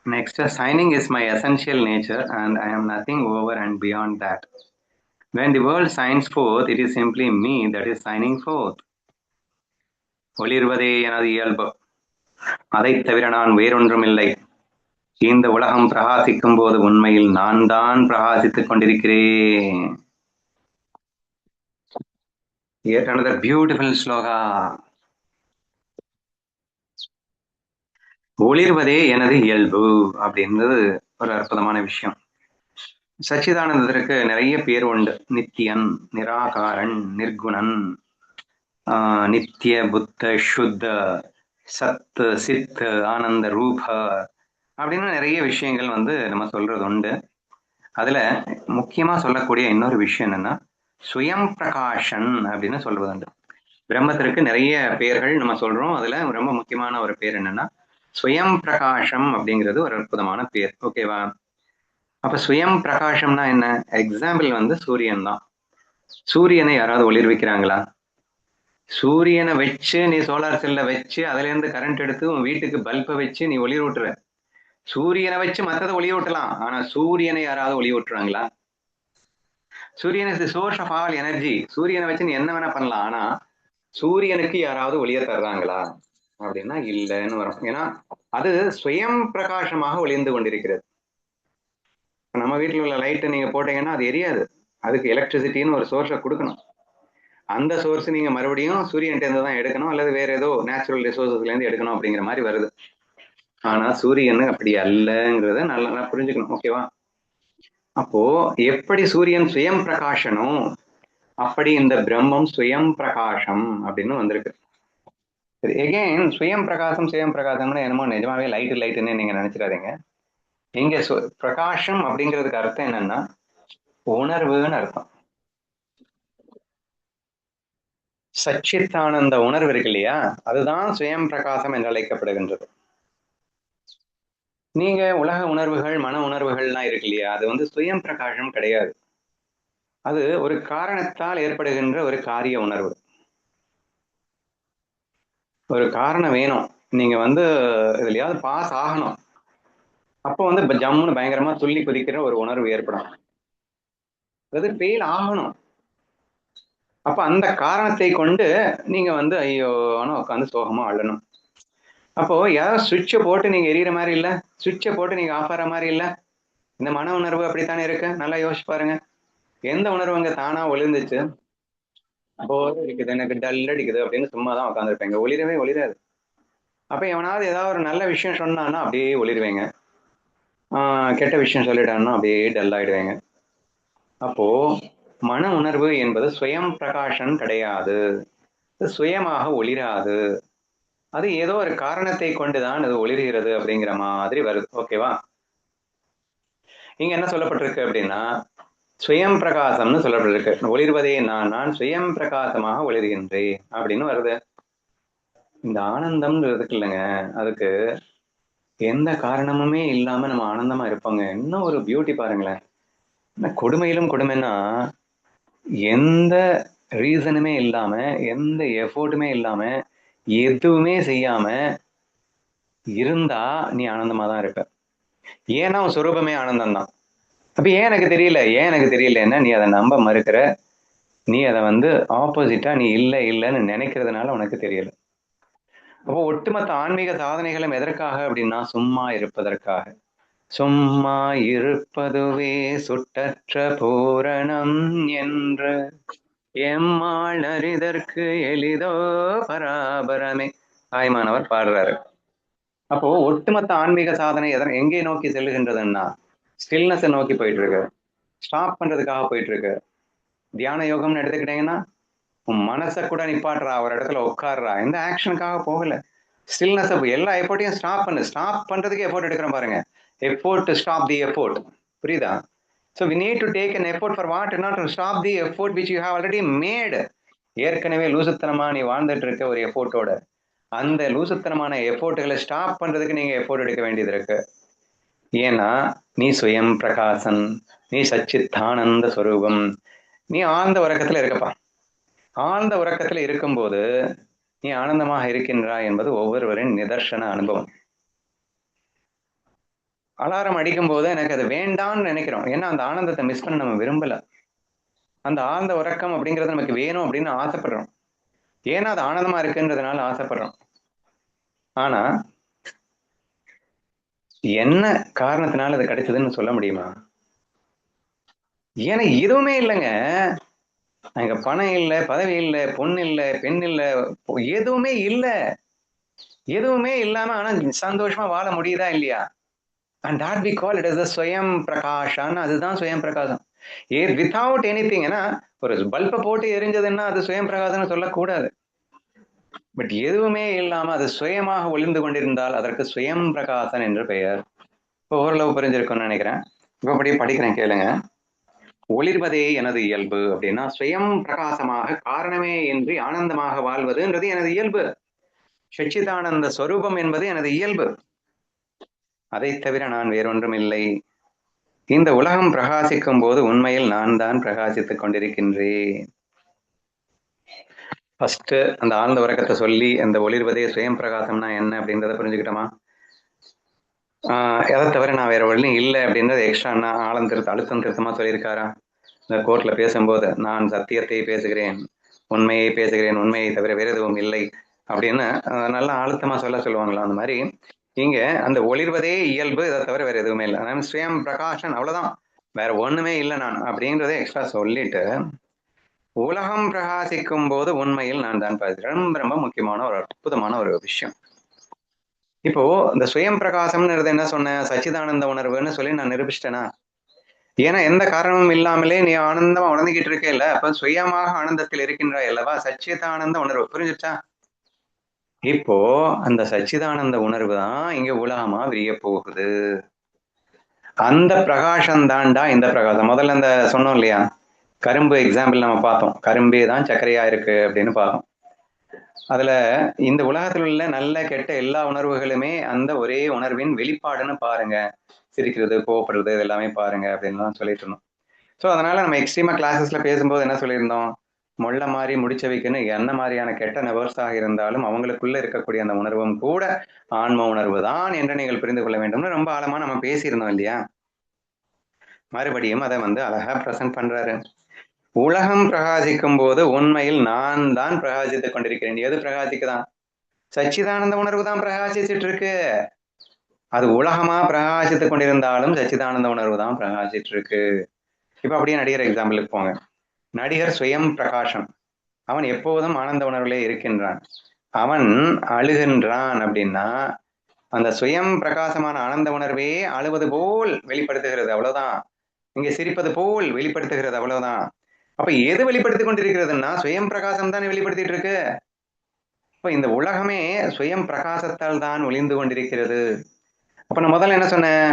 Next, signing is my essential nature and I am nothing over and beyond that. When the world signs forth, it is simply me that is signing forth. ஒளிர்வதே எனது இயல்பு, அதை தவிர நான் வேறொன்றும் இல்லை. இந்த உலகம் பிரகாசிக்கும் போது உண்மையில் நான் தான் பிரகாசித்துக் கொண்டிருக்கிறேன். Yet another beautiful sloka. ஒளிர்வதே எனது இயல்பு அப்படின்றது ஒரு அற்புதமான விஷயம். சச்சிதானந்தருக்கு நிறைய பேர் உண்டு. நித்தியன், நிராகாரன், நிர்குணன், நித்திய, புத்த, சுத்த, சத்து, சித்து, ஆனந்த ரூப அப்படின்னு நிறைய விஷயங்கள் வந்து நம்ம சொல்றது உண்டு. அதுல முக்கியமா சொல்லக்கூடிய இன்னொரு விஷயம் என்னன்னா சுயம் பிரகாஷன் அப்படின்னு சொல்றது உண்டு. பிரம்மத்திற்கு நிறைய பெயர்கள் நம்ம சொல்றோம். அதுல ரொம்ப முக்கியமான ஒரு பேர் என்னன்னா சுயம் பிரகாஷம் அப்படிங்கிறது ஒரு அற்புதமான பேர். ஓகேவா? அப்ப சுயம் பிரகாஷம்னா என்ன? எக்ஸாம்பிள் வந்து சூரியன் தான். சூரியனை யாராவது ஒளிர்விக்கிறாங்களா? சூரியனை வச்சு நீ சோலார் செல்ல வச்சு அதுல இருந்து கரண்ட் எடுத்து உன் வீட்டுக்கு பல்பை வச்சு நீ ஒளி ஊட்டுற. சூரியனை வச்சு மற்றதை ஒளி ஊட்டலாம், ஆனா சூரியனை யாராவது ஒளி ஊட்டுறாங்களா? சூரியன் is the source of all energy. சூரியனை வச்சு நீ என்ன வேணா பண்ணலாம், ஆனா சூரியனுக்கு யாராவது ஒளிய தர்றாங்களா அப்படின்னா இல்லைன்னு வரும். ஏன்னா அது சுயம் பிரகாசமாக ஒளிர்ந்து கொண்டிருக்கிறது. நம்ம வீட்டில் உள்ள லைட்டை நீங்க போட்டீங்கன்னா அது எரியாது. அதுக்கு எலக்ட்ரிசிட்டின்னு ஒரு சோர்ஸை கொடுக்கணும். அந்த சோர்ஸ் நீங்க மறுபடியும் சூரியன்ட்ட இருந்து தான் எடுக்கணும், அல்லது வேற ஏதோ நேச்சுரல் ரிசோர்சஸ்ல இருந்து எடுக்கணும் அப்படிங்கிற மாதிரி வருது. ஆனா சூரியன் அப்படி அல்லங்கிறத நல்லா புரிஞ்சுக்கணும். ஓகேவா? அப்போ எப்படி சூரியன் சுயம் பிரகாசனும் அப்படி இந்த பிரம்மம் சுயம் பிரகாசம் அப்படின்னு வந்திருக்கு. சரி, எகைன் சுயம் பிரகாசம்னு என்னமோ நிஜமாவே லைட்டுன்னு நீங்க நினைச்சிடாதீங்க. இங்க பிரகாசம் அப்படிங்கிறதுக்கு அர்த்தம் என்னன்னா உணர்வுன்னு அர்த்தம். சச்சித்தானந்த உணர்வு இருக்கு இல்லையா, அதுதான் சுயம் பிரகாசம் என்று அழைக்கப்படுகின்றது. நீங்க உலக உணர்வுகள், மன உணர்வுகள்லாம் இருக்கு இல்லையா, அது வந்து சுயம் பிரகாசம் கிடையாது. அது ஒரு காரணத்தால் ஏற்படுகின்ற ஒரு காரிய உணர்வு. ஒரு காரணம் வேணும், நீங்க வந்து இதுலயாவது பாஸ் ஆகணும். அப்போ வந்து ஜம்முன்னு பயங்கரமா துள்ளி குதிக்கிற ஒரு உணர்வு ஏற்படும். அது ஃபெயில் ஆகணும். அப்ப அந்த காரணத்தை கொண்டு நீங்க வந்து ஐயோன்னு உட்காந்து சோகமா அழணும். அப்போ யாராவது சுவிட்சை போட்டு நீங்க எரியற மாதிரி இல்ல, சுவிட்சை போட்டு நீங்க ஆஃப் ஆகிற மாதிரி இல்ல. இந்த மன உணர்வு அப்படித்தானே இருக்கு. நல்லா யோசிச்சு பாருங்க. எந்த உணர்வு அங்க தானா ஒளிர்ந்துச்சு? போர் அடிக்குது, எனக்கு டல் அடிக்குது அப்படின்னு சும்மா தான் உட்காந்துருப்பேங்க, ஒளிரவே ஒளிராது. அப்ப எவனாவது ஏதாவது ஒரு நல்ல விஷயம் சொன்னான்னா அப்படியே ஒளிருவேங்க, கெட்ட விஷயம் சொல்லிட்டான்னா அப்படியே டல் ஆயிடுவேங்க. அப்போ மன உணர்வு என்பது சுயம் பிரகாஷன் கிடையாது, சுயமாக ஒளிராது. அது ஏதோ ஒரு காரணத்தை கொண்டுதான் அது ஒளிர்கிறது அப்படிங்கிற மாதிரி வருது. ஓகேவா? இங்க என்ன சொல்லப்பட்டிருக்கு அப்படின்னா சுயம் பிரகாசம்னு சொல்லப்பட்டிருக்கு. ஒளிர்வதே நான் சுயம் பிரகாசமாக ஒளிர்கின்றேன் அப்படின்னு வருது. இந்த ஆனந்தம்ங்கிறதுக்கு இல்லைங்க, அதுக்கு எந்த காரணமுமே இல்லாம நம்ம ஆனந்தமா இருப்போங்க. இன்னும் ஒரு பியூட்டி பாருங்களேன். கொடுமையிலும் கொடுமைன்னா எந்த ரீசனுமே இல்லாம, எந்த எஃபோர்ட்டுமே இல்லாம, எதுவுமே செய்யாம இருந்தா நீ ஆனந்தமா தான் இருப்ப. ஏன்னா உன் சொரூபமே ஆனந்தம் தான். அப்ப ஏன் எனக்கு தெரியலன்னா நீ அதை நம்ப மறுக்கிற. நீ அதை வந்து ஆப்போசிட்டா நீ இல்லைன்னு நினைக்கிறதுனால உனக்கு தெரியல. அப்போ ஒட்டுமொத்த ஆன்மீக சாதனைகளும் எதற்காக அப்படின்னா சும்மா இருப்பதற்காக. சும்மா இருப்பதுவே சுட்டற்ற பூரணம் என்று எம்மாள் அறிதற்கு எளிதோ பராபரமே தாய்மானவர் பாடுறாரு. அப்போ ஒட்டுமொத்த ஆன்மீக சாதனை எங்கே நோக்கி செல்லுகின்றதுன்னா ஸ்டில்னஸை நோக்கி போயிட்டு இருக்கு, ஸ்டாப் பண்றதுக்காக போயிட்டு இருக்கு. தியான யோகம்னு எடுத்துக்கிட்டீங்கன்னா உன் மனசை கூட நிப்பாட்டுறா, ஒரு இடத்துல உட்காடுறா, எந்த ஆக்ஷனுக்காக போகல. ஸ்டில்னஸ் எல்லா எஃபோர்ட்டையும் ஸ்டாப் பண்ணு. ஸ்டாப் பண்றதுக்கு எஃபோர்ட் எடுக்கிறோம் பாருங்க. Effort to stop the effort. புரியுதா? So we need to take an effort for what? Not to stop the effort which you have already made. ஏற்கனவே லூசுத்தனமா நீ வாழ்ந்துட்டு இருக்க ஒரு எஃபோர்ட்டோட, அந்த லூசுத்தனமான எஃபோர்ட்டுகளை ஸ்டாப் பண்றதுக்கு நீங்க எஃபோர்ட் எடுக்க வேண்டியது இருக்கு. ஏன்னா நீ சுயம் பிரகாசன், நீ சச்சித்தானந்த ஸ்வரூபம், நீ ஆழ்ந்த உறக்கத்துல இருக்கப்பா. ஆழ்ந்த உறக்கத்துல இருக்கும்போது நீ ஆனந்தமாக இருக்கின்றாய் என்பது ஒவ்வொருவரின் நிதர்சன அனுபவம். அலாரம் அடிக்கும் போது எனக்கு அது வேண்டாம்னு நினைக்கிறோம். ஏன்னா அந்த ஆனந்தத்தை மிஸ் பண்ண நம்ம விரும்பல. அந்த ஆழ்ந்த உறக்கம் அப்படிங்கிறது நமக்கு வேணும் அப்படின்னு ஆசைப்படுறோம். ஏன்னா அது ஆனந்தமா இருக்குன்றதுனால ஆசைப்படுறோம். ஆனா என்ன காரணத்தினால அது கிடைச்சதுன்னு சொல்ல முடியுமா? ஏன்னா எதுவுமே இல்லைங்க. அங்க பணம் இல்லை, பதவி இல்லை, பொண்ணு இல்லை, பெண் இல்லை, எதுவுமே இல்லை. எதுவுமே இல்லாம ஆனா சந்தோஷமா வாழ முடியுதா இல்லையா? And that we call it as a ஸ்வயம் பிரகாஷம். அதுதான் ஸ்வயம் பிரகாசம். Without any thing. ஏன்னா ஒரு பல்பை போட்டு எரிஞ்சதுன்னா அது ஸ்வயம் பிரகாசம்னு சொல்லக்கூடாது. பட் எதுவுமே இல்லாம அது சுயமாக ஒளிந்து கொண்டிருந்தால் அதற்கு ஸ்வயம் பிரகாசன் என்று பெயர். இப்போ ஓரளவு புரிஞ்சிருக்கும்னு நினைக்கிறேன். இப்போ அப்படியே படிக்கிறேன், கேளுங்க. ஒளிர்வதே எனது இயல்பு அப்படின்னா ஸ்வயம் பிரகாசமாக காரணமே இன்றி ஆனந்தமாக வாழ்வதுன்றது எனது இயல்பு. சச்சிதானந்த ஸ்வரூபம் என்பது எனது இயல்பு. அதை தவிர நான் வேறொன்றும் இல்லை. இந்த உலகம் பிரகாசிக்கும் போது உண்மையில் நான் தான் பிரகாசித்துக் கொண்டிருக்கின்றேன். ஃபர்ஸ்ட் அந்த ஆழ்ந்த உறக்கத்தை சொல்லி அந்த ஒளிர்வதே சுயம் பிரகாசம்னா என்ன அப்படின்றத புரிஞ்சுக்கிட்டோமா? எதை தவிர நான் வேற ஒன்றும் இல்லை அப்படின்றது எக்ஸ்ட்ரா ஆழம் அழுத்தம் திருத்தமா சொல்லியிருக்காரா? இந்த கோர்ட்ல பேசும்போது நான் சத்தியத்தை பேசுகிறேன், உண்மையை பேசுகிறேன், உண்மையை தவிர வேற எதுவும் இல்லை அப்படின்னு நல்லா அழுத்தமா சொல்லுவாங்களா? அந்த மாதிரி இங்க அந்த ஒளிர்வதே இயல்பு, இதை தவிர வேற எதுவுமே இல்லை. நான் சுயம் பிரகாஷன், அவ்வளவுதான், வேற ஒண்ணுமே இல்லை நான் அப்படின்றத எக்ஸ்ட்ரா சொல்லிட்டு உலகம் பிரகாசிக்கும் போது உண்மையில் நான் தான் ரொம்ப ரொம்ப முக்கியமான ஒரு அற்புதமான ஒரு விஷயம். இப்போ இந்த சுயம் பிரகாசம்ன்றது என்ன சொன்னேன்? சச்சிதானந்த உணர்வுன்னு சொல்லி நான் நிரூபிச்சிட்டேனா? ஏன்னா எந்த காரணமும் இல்லாமலே நீ ஆனந்தமா உணர்ந்துகிட்டு இருக்கே இல்ல, அப்ப சுயமாக ஆனந்தத்தில் இருக்கின்றாய் அல்லவா? சச்சிதானந்த உணர்வு புரிஞ்சுச்சா? இப்போ அந்த சச்சிதானந்த உணர்வு தான் இங்க உலகமா விரிய போகுது. அந்த பிரகாசம் தான்டா இந்த பிரகாசம். முதல்ல இந்த சொன்னோம் இல்லையா, கரும்பு எக்ஸாம்பிள் நம்ம பார்த்தோம். கரும்பே தான் சர்க்கரையா இருக்கு அப்படின்னு பார்த்தோம். அதுல இந்த உலகத்தில் உள்ள நல்ல கெட்ட எல்லா உணர்வுகளுமே அந்த ஒரே உணர்வின் வெளிப்பாடுன்னு பாருங்க. சிரிக்கிறது, கோவப்படுறது, இது எல்லாமே பாருங்க அப்படின்னு சொல்லிட்டு இருந்தோம். ஸோ அதனால நம்ம எக்ஸ்ட்ரீமா கிளாஸஸ்ல பேசும்போது என்ன சொல்லியிருந்தோம்? முள்ள மாதிரி முடிச்ச வைக்கணும் என்ன மாதிரியான கெட்ட நபர்ஸாக இருந்தாலும் அவங்களுக்குள்ள இருக்கக்கூடிய அந்த உணர்வும் கூட ஆன்ம உணர்வு தான் என்று நீங்கள் புரிந்து கொள்ள வேண்டும்னு ரொம்ப ஆழமா நம்ம பேசியிருந்தோம் இல்லையா? மறுபடியும் அதை அழகா பிரசன்ட் பண்றாரு. உலகம் பிரகாசிக்கும் போது உண்மையில் நான் தான் பிரகாசித்துக் கொண்டிருக்கிறேன். எது பிரகாசிக்குதான்? சச்சிதானந்த உணர்வு தான் பிரகாசிச்சுட்டு இருக்கு. அது உலகமா பிரகாசித்துக் கொண்டிருந்தாலும் சச்சிதானந்த உணர்வு தான் பிரகாசிச்சுட்டு இருக்கு. இப்ப அப்படியே நடிகர் எக்ஸாம்பிளுக்கு போங்க. நடிகர் சுயம் பிரகாசம், அவன் எப்போதும் ஆனந்த உணர்விலே இருக்கின்றான். அவன் அழுகின்றான் அப்படின்னா அந்த சுயம் பிரகாசமான ஆனந்த உணர்வே அழுவது போல் வெளிப்படுத்துகிறது, அவ்வளவுதான். இங்க சிரிப்பது போல் வெளிப்படுத்துகிறது, அவ்வளவுதான். அப்ப எது வெளிப்படுத்தி கொண்டிருக்கிறதுன்னா சுயம் பிரகாசம் தானே வெளிப்படுத்திட்டு இருக்கு. இப்ப இந்த உலகமே சுயம் பிரகாசத்தால் தான் ஒளிந்து கொண்டிருக்கிறது. அப்ப நான் முதல்ல என்ன சொன்னேன்?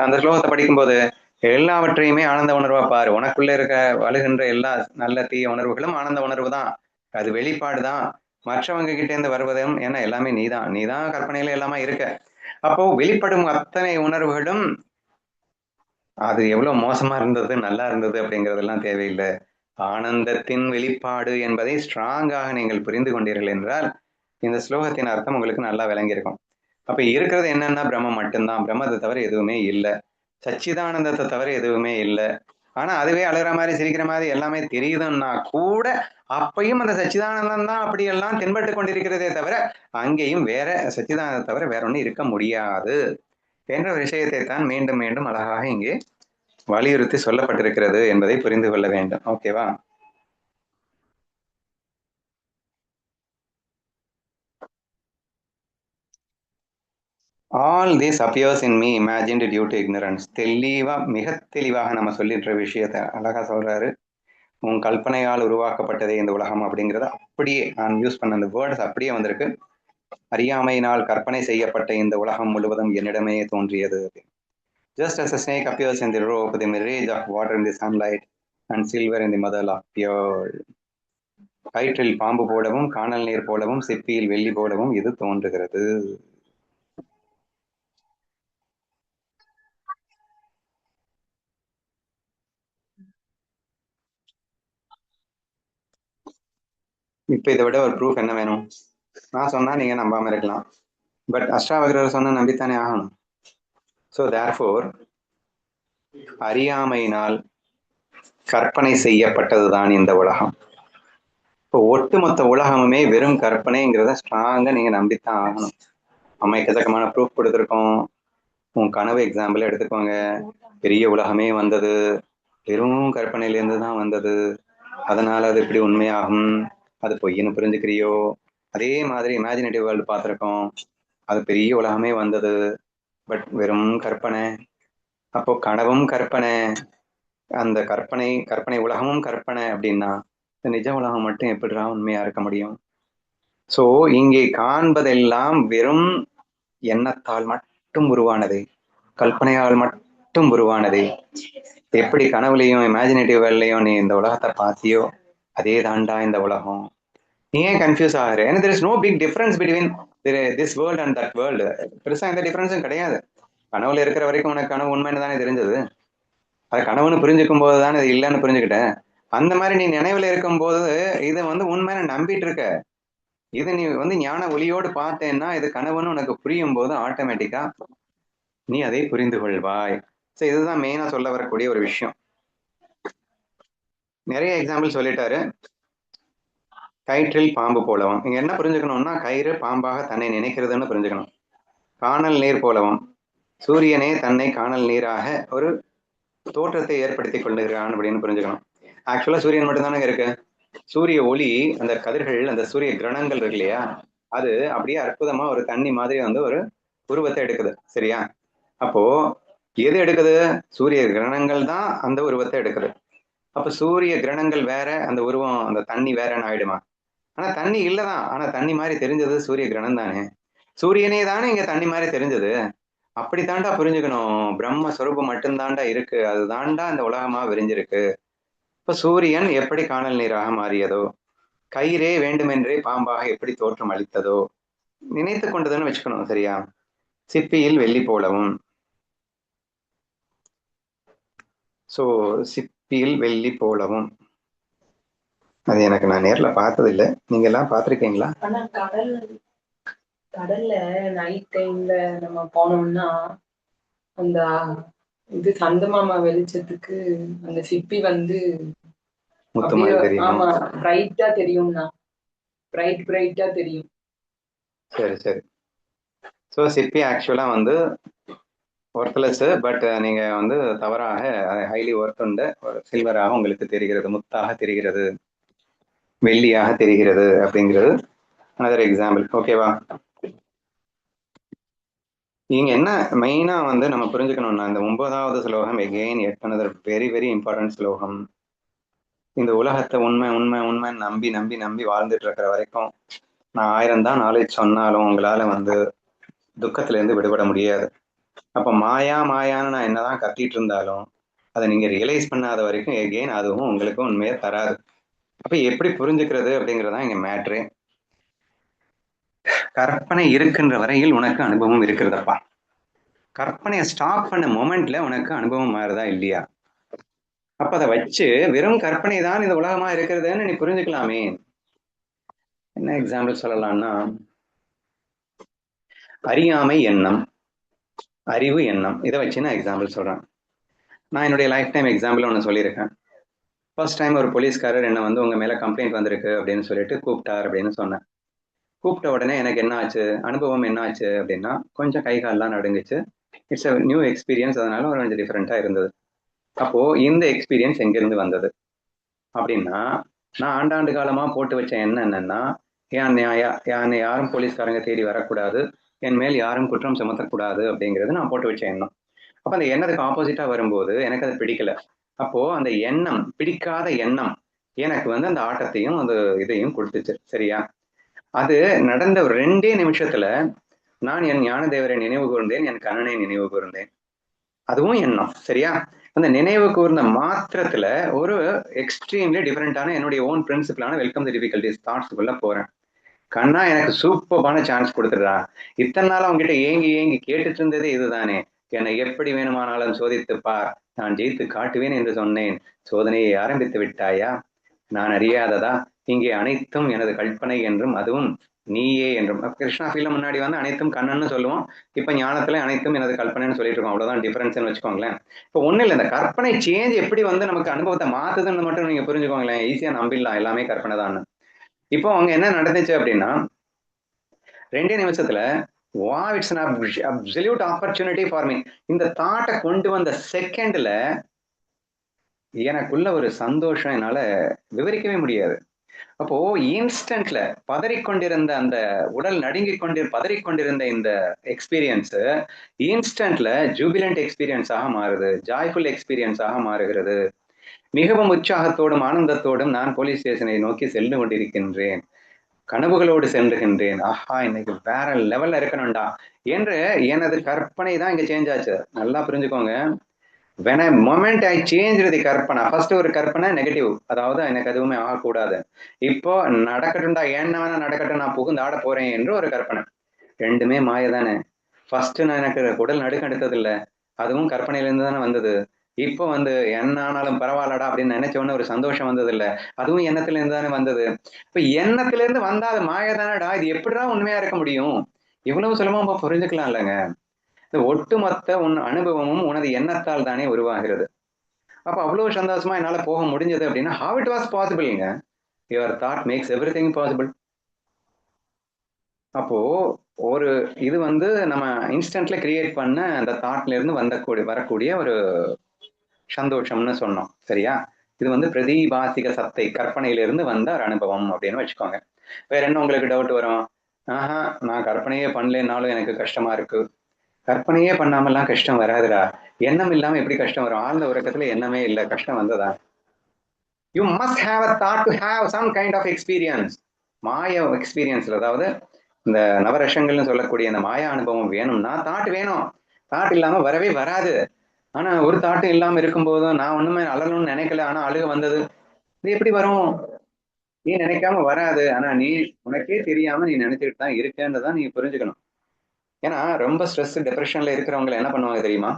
அந்த ஸ்லோகத்தை படிக்கும்போது எல்லாவற்றையுமே ஆனந்த உணர்வா பாரு. உனக்குள்ள இருக்க வழுகின்ற எல்லா நல்ல தீய உணர்வுகளும் ஆனந்த உணர்வு தான். அது வெளிப்பாடு தான். மற்றவங்க கிட்ட இருந்து வருவதும் ஏன்னா எல்லாமே நீதான் கற்பனையில எல்லாமே இருக்க. அப்போ வெளிப்படும் அத்தனை உணர்வுகளும் அது எவ்வளவு மோசமா இருந்தது நல்லா இருந்தது அப்படிங்கிறதெல்லாம் தேவையில்லை. ஆனந்தத்தின் வெளிப்பாடு என்பதை ஸ்ட்ராங்காக நீங்கள் புரிந்து கொண்டீர்கள் என்றால் இந்த ஸ்லோகத்தின் அர்த்தம் உங்களுக்கு நல்லா விளங்கியிருக்கும். அப்ப இருக்கிறது என்னன்னா பிரம்மம் மட்டும்தான். பிரம்மத்தை தவிர எதுவுமே இல்லை. சச்சிதானந்தத்தை தவிர எதுவுமே இல்லை. ஆனா அதுவே அழுகிற மாதிரி சிரிக்கிற மாதிரி எல்லாமே தெரியுதுன்னா கூட அப்பையும் அந்த சச்சிதானந்தம் தான் அப்படியெல்லாம் தென்பட்டு கொண்டிருக்கிறதே தவிர அங்கேயும் வேற சச்சிதானந்தத்தை தவிர வேற ஒண்ணு இருக்க முடியாது என்ற ஒரு விஷயத்தை தான் மீண்டும் மீண்டும் அழகாக இங்கே வலியுறுத்தி சொல்லப்பட்டிருக்கிறது என்பதை புரிந்து கொள்ள வேண்டும். ஓகேவா? All this appears in me imagined due to ignorance. மிக தெளிவாக நம்ம சொல்லிடுற விஷயத்த அழகா சொல்றாரு. உன் கல்பனையால் உருவாக்கப்பட்டதே இந்த உலகம் அப்படிங்கிறத அப்படியே நான் யூஸ் பண்ண அந்த வேர்ட்ஸ் அப்படியே வந்திருக்கு. அறியாமையினால் கற்பனை செய்யப்பட்ட இந்த உலகம் முழுவதும் என்னிடமே தோன்றியது. Just as a snake appears in the rope, the mirage of water in the sunlight, and silver in the mother of pure. கயிற்றில் பாம்பு போலவும் காணல் நீர் போலவும் சிப்பியில் வெள்ளி போலவும் இது தோன்றுகிறது. இப்ப இதை விட ஒரு ப்ரூஃப் என்ன வேணும்? நான் சொன்னா நீங்க நம்பாம இருக்கலாம், பட் அஷ்டாவகிரர் சொன்ன நம்பித்தானே ஆகணும். ஸோ தேர்ஃபோர் அறியாமையினால் கற்பனை செய்யப்பட்டதுதான் இந்த உலகம். இப்போ ஒட்டுமொத்த உலகமுமே வெறும் கற்பனைங்கிறத ஸ்ட்ராங்கா நீங்க நம்பித்தான் ஆகணும். அம்மா எக்கச்சக்கமான ப்ரூஃப் கொடுத்துருக்கோம். உன் கனவு எக்ஸாம்பிள் எடுத்துக்கோங்க. பெரிய உலகமே வந்தது வெறும் கற்பனையிலேருந்து தான் வந்தது, அதனால அது எப்படி உண்மையாகும்? அது பொய்ன்னு புரிஞ்சுக்கிறியோ? அதே மாதிரி இமேஜினேட்டிவ் வேர்ல்டு பார்த்துருக்கோம், அது பெரிய உலகமே வந்தது பட் வெறும் கற்பனை. அப்போ கனவும் கற்பனை, அந்த கற்பனை உலகமும் கற்பனை அப்படின்னா நிஜ உலகம் மட்டும் எப்படிடா உண்மையா இருக்க முடியும்? சோ இங்கே காண்பதெல்லாம் வெறும் எண்ணத்தால் மட்டும் உருவானது, கல்பனையால் மட்டும் உருவானது. எப்படி கனவுலையும் இமேஜினேட்டிவ் வேர்ல்ட்லையும் நீ இந்த உலகத்தை பார்த்தியோ அதே தாண்டா இந்த உலகம். நீ ஏன் கன்ஃபியூஸ் ஆகுற? ஏன்னா there is no big difference between this world and that world. பெருசா எந்த டிஃபரன்ஸும் கிடையாது. கனவுல இருக்கிற வரைக்கும் உனக்கு கனவு உண்மைன்னு தானே தெரிஞ்சது. அது கனவுன்னு புரிஞ்சுக்கும் போது தானே இது இல்லைன்னு புரிஞ்சுக்கிட்டேன். அந்த மாதிரி நீ நினைவுல இருக்கும் போது இதை உண்மைன்னு நம்பிட்டு இருக்க. இது நீ ஞான ஒளியோடு பார்த்தேன்னா இது கனவுன்னு உனக்கு புரியும் போது ஆட்டோமேட்டிக்கா நீ அதை புரிந்து கொள்வாய். ஸோ இதுதான் மெயினா சொல்ல வரக்கூடிய ஒரு விஷயம். நிறைய எக்ஸாம்பிள் சொல்லிட்டாரு. கயிற்றில் பாம்பு போலவும், இங்க என்ன புரிஞ்சுக்கணும்னா கயிறு பாம்பாக தன்னை நினைக்கிறதுன்னு புரிஞ்சுக்கணும். காணல் நீர் போலவும், சூரியனே தன்னை காணல் நீராக ஒரு தோற்றத்தை ஏற்படுத்தி கொள்ளுகிறான் அப்படின்னு புரிஞ்சுக்கணும். ஆக்சுவலா சூரியன் மட்டும்தானே இருக்கு. சூரிய ஒளி, அந்த கதிர்கள், அந்த சூரிய கிரணங்கள் இருக்கு இல்லையா, அது அப்படியே அற்புதமா ஒரு தண்ணி மாதிரி ஒரு உருவத்தை எடுக்குது. சரியா? அப்போ எது எடுக்குது? சூரிய கிரணங்கள் தான் அந்த உருவத்தை எடுக்குது. அப்ப சூரிய கிரணங்கள் வேற, அந்த உருவம் அந்த தண்ணி வேறன்னு ஆயிடுமா? ஆனா தண்ணி இல்லதான், ஆனா தண்ணி மாதிரி தெரிஞ்சது சூரிய கிரணம் தானே. சூரியனே தானே இங்க தண்ணி மாதிரி தெரிஞ்சது. அப்படி தாண்டா புரிஞ்சுக்கணும். பிரம்ம சொரூபம் மட்டும்தாண்டா இருக்கு, அது தாண்டா இந்த உலகமா விரிஞ்சிருக்கு. இப்ப சூரியன் எப்படி காணல் நீராக மாறியதோ, கயிறே வேண்டுமென்றே பாம்பாக எப்படி தோற்றம் அளித்ததோ நினைத்து கொண்டதுன்னு வச்சுக்கணும். சரியா? சிப்பியில் வெள்ளி போலவும். சோ சிப்பியில் வெள்ளி போலவும், அது எனக்கு நான் நேர்ல பார்த்தது இல்லை. நீங்க எல்லாம் பார்த்திருக்கீங்களா? ஆனா கடல்ல நைட் டைம்ல நம்ம போனோம்னா அந்த இது சந்தமாமா வெளிச்சத்துக்கு அந்த சிப்பி முத்து மாதிரி தெரியும். ஆமா, பிரைட்டா தெரியும்னா, பிரைட்டா தெரியும். சரி சரி. ஸோ சிப்பி ஆக்சுவலா ஒர்த்லெஸ், பட் நீங்க தவறாக ஹைலி ஒர்த் உண்ட ஒரு சில்வராக உங்களுக்கு தெரிகிறது, முத்தாக தெரிகிறது, வெள்ளியாக தெரிகிறது அப்படிங்கிறது another எக்ஸாம்பிள். ஓகேவா? இங்க என்ன மெயினா நம்ம புரிஞ்சுக்கணும்னா, இந்த 9வது ஸ்லோகம் again another very very important ஸ்லோகம். இந்த உலகத்தை உண்மை உண்மை உண்மைன்னு நம்பி நம்பி நம்பி வாழ்ந்துட்டு இருக்கிற வரைக்கும் நான் 1000 தான் நாலேஜ் சொன்னாலும் உங்களால துக்கத்துல இருந்து விடுபட முடியாது. அப்ப மாயா மாயான்னு நான் என்னதான் கத்திட்டு இருந்தாலும் அதை நீங்க ரியலைஸ் பண்ணாத வரைக்கும் எகெயின் அதுவும் உங்களுக்கு உண்மையை தராது. அப்ப எப்படி புரிஞ்சுக்கிறது அப்படிங்கறதான் இங்க மேட்ரு. கற்பனை இருக்கின்ற வரையில் உனக்கு அனுபவம் இருக்கிறதப்பா. கற்பனையை ஸ்டாப் பண்ண மொமெண்ட்ல உனக்கு அனுபவம் மாறுதா இல்லையா? அப்ப அதை வச்சு வெறும் கற்பனை தான் இந்த உலகமா இருக்கிறதுன்னு நீ புரிஞ்சுக்கலாமே. என்ன எக்ஸாம்பிள் சொல்லலாம்னா, அறியாமை எண்ணம், அறிவு எண்ணம், இதை வச்சு நான் எக்ஸாம்பிள் சொல்றேன். நான் என்னுடைய லைஃப் டைம் எக்ஸாம்பிள் ஒன்று சொல்லியிருக்கேன். ஃபர்ஸ்ட் டைம் ஒரு போலீஸ்காரர் என்ன உங்க மேல கம்ப்ளைண்ட் வந்திருக்கு அப்படின்னு சொல்லிட்டு கூப்பிட்டார் அப்படின்னு சொன்னேன். கூப்பிட்ட உடனே எனக்கு என்ன ஆச்சு, அனுபவம் என்ன ஆச்சு அப்படின்னா, கொஞ்சம் கை கால்லாம் நடுங்குச்சு. இட்ஸ் அ நியூ எக்ஸ்பீரியன்ஸ், அதனால ஒரு கொஞ்சம் டிஃப்ரெண்டா இருந்தது. அப்போ இந்த எக்ஸ்பீரியன்ஸ் எங்கிருந்து வந்தது அப்படின்னா, நான் ஆண்டாண்டு காலமா போட்டு வச்ச எண்ணம் என்னன்னா, என்னை யாரும் போலீஸ்காரங்க தேடி வரக்கூடாது, என் மேல் யாரும் குற்றம் சுமத்தக்கூடாது அப்படிங்கிறது நான் போட்டு வச்ச எண்ணம். அப்ப அந்த எண்ணத்துக்கு ஆப்போசிட்டா வரும்போது எனக்கு அது பிடிக்கல. அப்போ அந்த எண்ணம், பிடிக்காத எண்ணம் எனக்கு வந்து அந்த ஆட்டத்தையும் அந்த இதையும் கொடுத்துச்சு. சரியா? அது நடந்த ஒரு 2 நிமிஷத்துல நான் என் ஞானதேவரை நினைவு கூர்ந்தேன், என் கண்ணனை நினைவு கூர்ந்தேன். அதுவும் எண்ணம். சரியா? அந்த நினைவு கூர்ந்த மாத்திரத்துல ஒரு எக்ஸ்ட்ரீம்லி டிஃபரெண்டான என்னுடைய ஓன் பிரின்சிபிளான வெல்கம் தி டிஃபிகல்டிஸ் தாட்ஸ்க்குள்ள போறேன். கண்ணா எனக்கு சூப்பரான சான்ஸ் கொடுத்துடுறா. இத்தனை நாள் அவங்ககிட்ட ஏங்கி ஏங்கி கேட்டுட்டு இருந்ததே இதுதானே. என்னை எப்படி வேணுமானாலும் சோதித்து பார், நான் ஜெயித்து காட்டுவேன் என்று சொன்னேன். சோதனையை ஆரம்பித்து விட்டாயா? நான் அறியாததா? இங்கே அனைத்தும் எனது கற்பனை என்றும் அதுவும் நீயே என்றும். கிருஷ்ணா ஃபீல்ல முன்னாடி வந்து அனைத்தும் கண்ணன்னு சொல்லுவோம். இப்ப ஞானத்துல அனைத்தும் எனது கற்பனைன்னு சொல்லிட்டு இருக்கோம். அவ்வளவுதான் டிஃபரன்ஸ்னு வச்சுக்கோங்களேன். இப்போ ஒண்ணு இல்லை, இந்த கற்பனை சேஞ்ச் எப்படி வந்து நமக்கு அனுபவத்தை மாத்துதுன்னு மட்டும் நீங்க புரிஞ்சுக்கோங்களேன். ஈஸியா நம்பிடலாம் எல்லாமே கற்பனை தான். இப்போ அவங்க என்ன நடந்துச்சு அப்படின்னா 2 நிமிஷத்துல wow, it's an absolute opportunity for me. இந்த தாட்டை கொண்டு வந்த செகண்ட்ல எனக்குள்ள ஒரு சந்தோஷம் என்னால விவரிக்கவே முடியாது. அப்போ இன்ஸ்டன்ட்ல பதறிக்கொண்டிருந்த அந்த உடல் பதறிக்கொண்டிருந்த இந்த எக்ஸ்பீரியன்ஸ் இன்ஸ்டன்ட்ல ஜூபிலண்ட் எக்ஸ்பீரியன்ஸாக மாறுது, ஜாய்ஃபுல் எக்ஸ்பீரியன்ஸாக மாறுகிறது. மிகவும் உற்சாகத்தோடும் ஆனந்தத்தோடும் நான் போலீஸ் ஸ்டேஷனை நோக்கி சென்று கொண்டிருக்கின்றேன். கனவுகளோடு சென்றுகின்றேன். ஆஹா, இன்னைக்கு வேற லெவல்ல இருக்கணும்டா என்று எனது கற்பனை தான் இங்க சேஞ்ச் ஆச்சு. நல்லா புரிஞ்சுக்கோங்க. when I moment I changed the கற்பனை, ஃபர்ஸ்ட் ஒரு கற்பனை நெகட்டிவ், அதாவது எனக்கு எதுவுமே ஆகக்கூடாது. இப்போ நடக்கட்டும்டா, என்ன வேணா நடக்கட்டும், நான் புகுந்து ஆட போறேன் என்று ஒரு கற்பனை. ரெண்டுமே மாயதானே. ஃபர்ஸ்ட் நான் எனக்கு உடல் நடுக்கம் எடுத்தது இல்லை, அதுவும் கற்பனையிலேருந்து தானே வந்தது. இப்போ வந்து என்ன ஆனாலும் பரவாயில்லடா அப்படின்னு நினைச்ச உடனே ஒரு சந்தோஷம் வந்தது இல்லை, அதுவும் எண்ணத்துல இருந்து தானே வந்தது. இப்ப எண்ணத்துல இருந்து வந்தா அது மாயதானடா, இது எப்படிதான் உண்மையா இருக்க முடியும்? இவ்வளவு சுலபமா புரிஞ்சுக்கலாம் இல்லைங்க. இந்த ஒட்டுமொத்த உன் அனுபவமும் உனது எண்ணத்தால் தானே உருவாகிறது. அப்ப அவ்வளவு சந்தோஷமா என்னால போக முடிஞ்சது அப்படின்னா how it was possibleங்க. your thought makes everything possible. அப்போ ஒரு இது வந்து நம்ம இன்ஸ்டன்ட்ல கிரியேட் பண்ண அந்த தாட்ல இருந்து வரக்கூடிய ஒரு சந்தோஷம்னு சொன்னோம். சரியா? இது வந்து பிரதிபாசிக சத்தை, கற்பனையிலிருந்து வந்த ஒரு அனுபவம் அப்படின்னு வச்சுக்கோங்க. வேற என்ன உங்களுக்கு டவுட் வரும்? ஆஹா, நான் கற்பனையே பண்ணலனாலும் எனக்கு கஷ்டமா இருக்கு. கற்பனையே பண்ணாமல்லாம் கஷ்டம் வராதுடா. எண்ணம் இல்லாம எப்படி கஷ்டம் வரும்? ஆழ்ந்த உறக்கத்துல எண்ணமே இல்லை, கஷ்டம் வந்ததா? You must have a thought to have some kind of experience. மாய எக்ஸ்பீரியன்ஸ்ல, அதாவது இந்த நவரசங்கள்னு சொல்லக்கூடிய அந்த மாயா அனுபவம் வேணும்னா தாட் வேணும். தாட் இல்லாம வரவே வராது. ஆனா ஒரு தாட்டும் இல்லாம இருக்கும்போதும் நான் ஒண்ணுமே அழணும்னு நினைக்கல, ஆனா அழுக வந்தது. இது எப்படி வரும்? நீ நினைக்காம வராது, ஆனா நீ உனக்கே தெரியாம நீ நினைச்சுட்டு தான் இருக்கேன்றதான் நீ புரிஞ்சுக்கணும். ஏன்னா ரொம்ப ஸ்ட்ரெஸ் டிப்ரெஷன்ல இருக்கிறவங்க என்ன பண்ணுவாங்க தெரியுமா?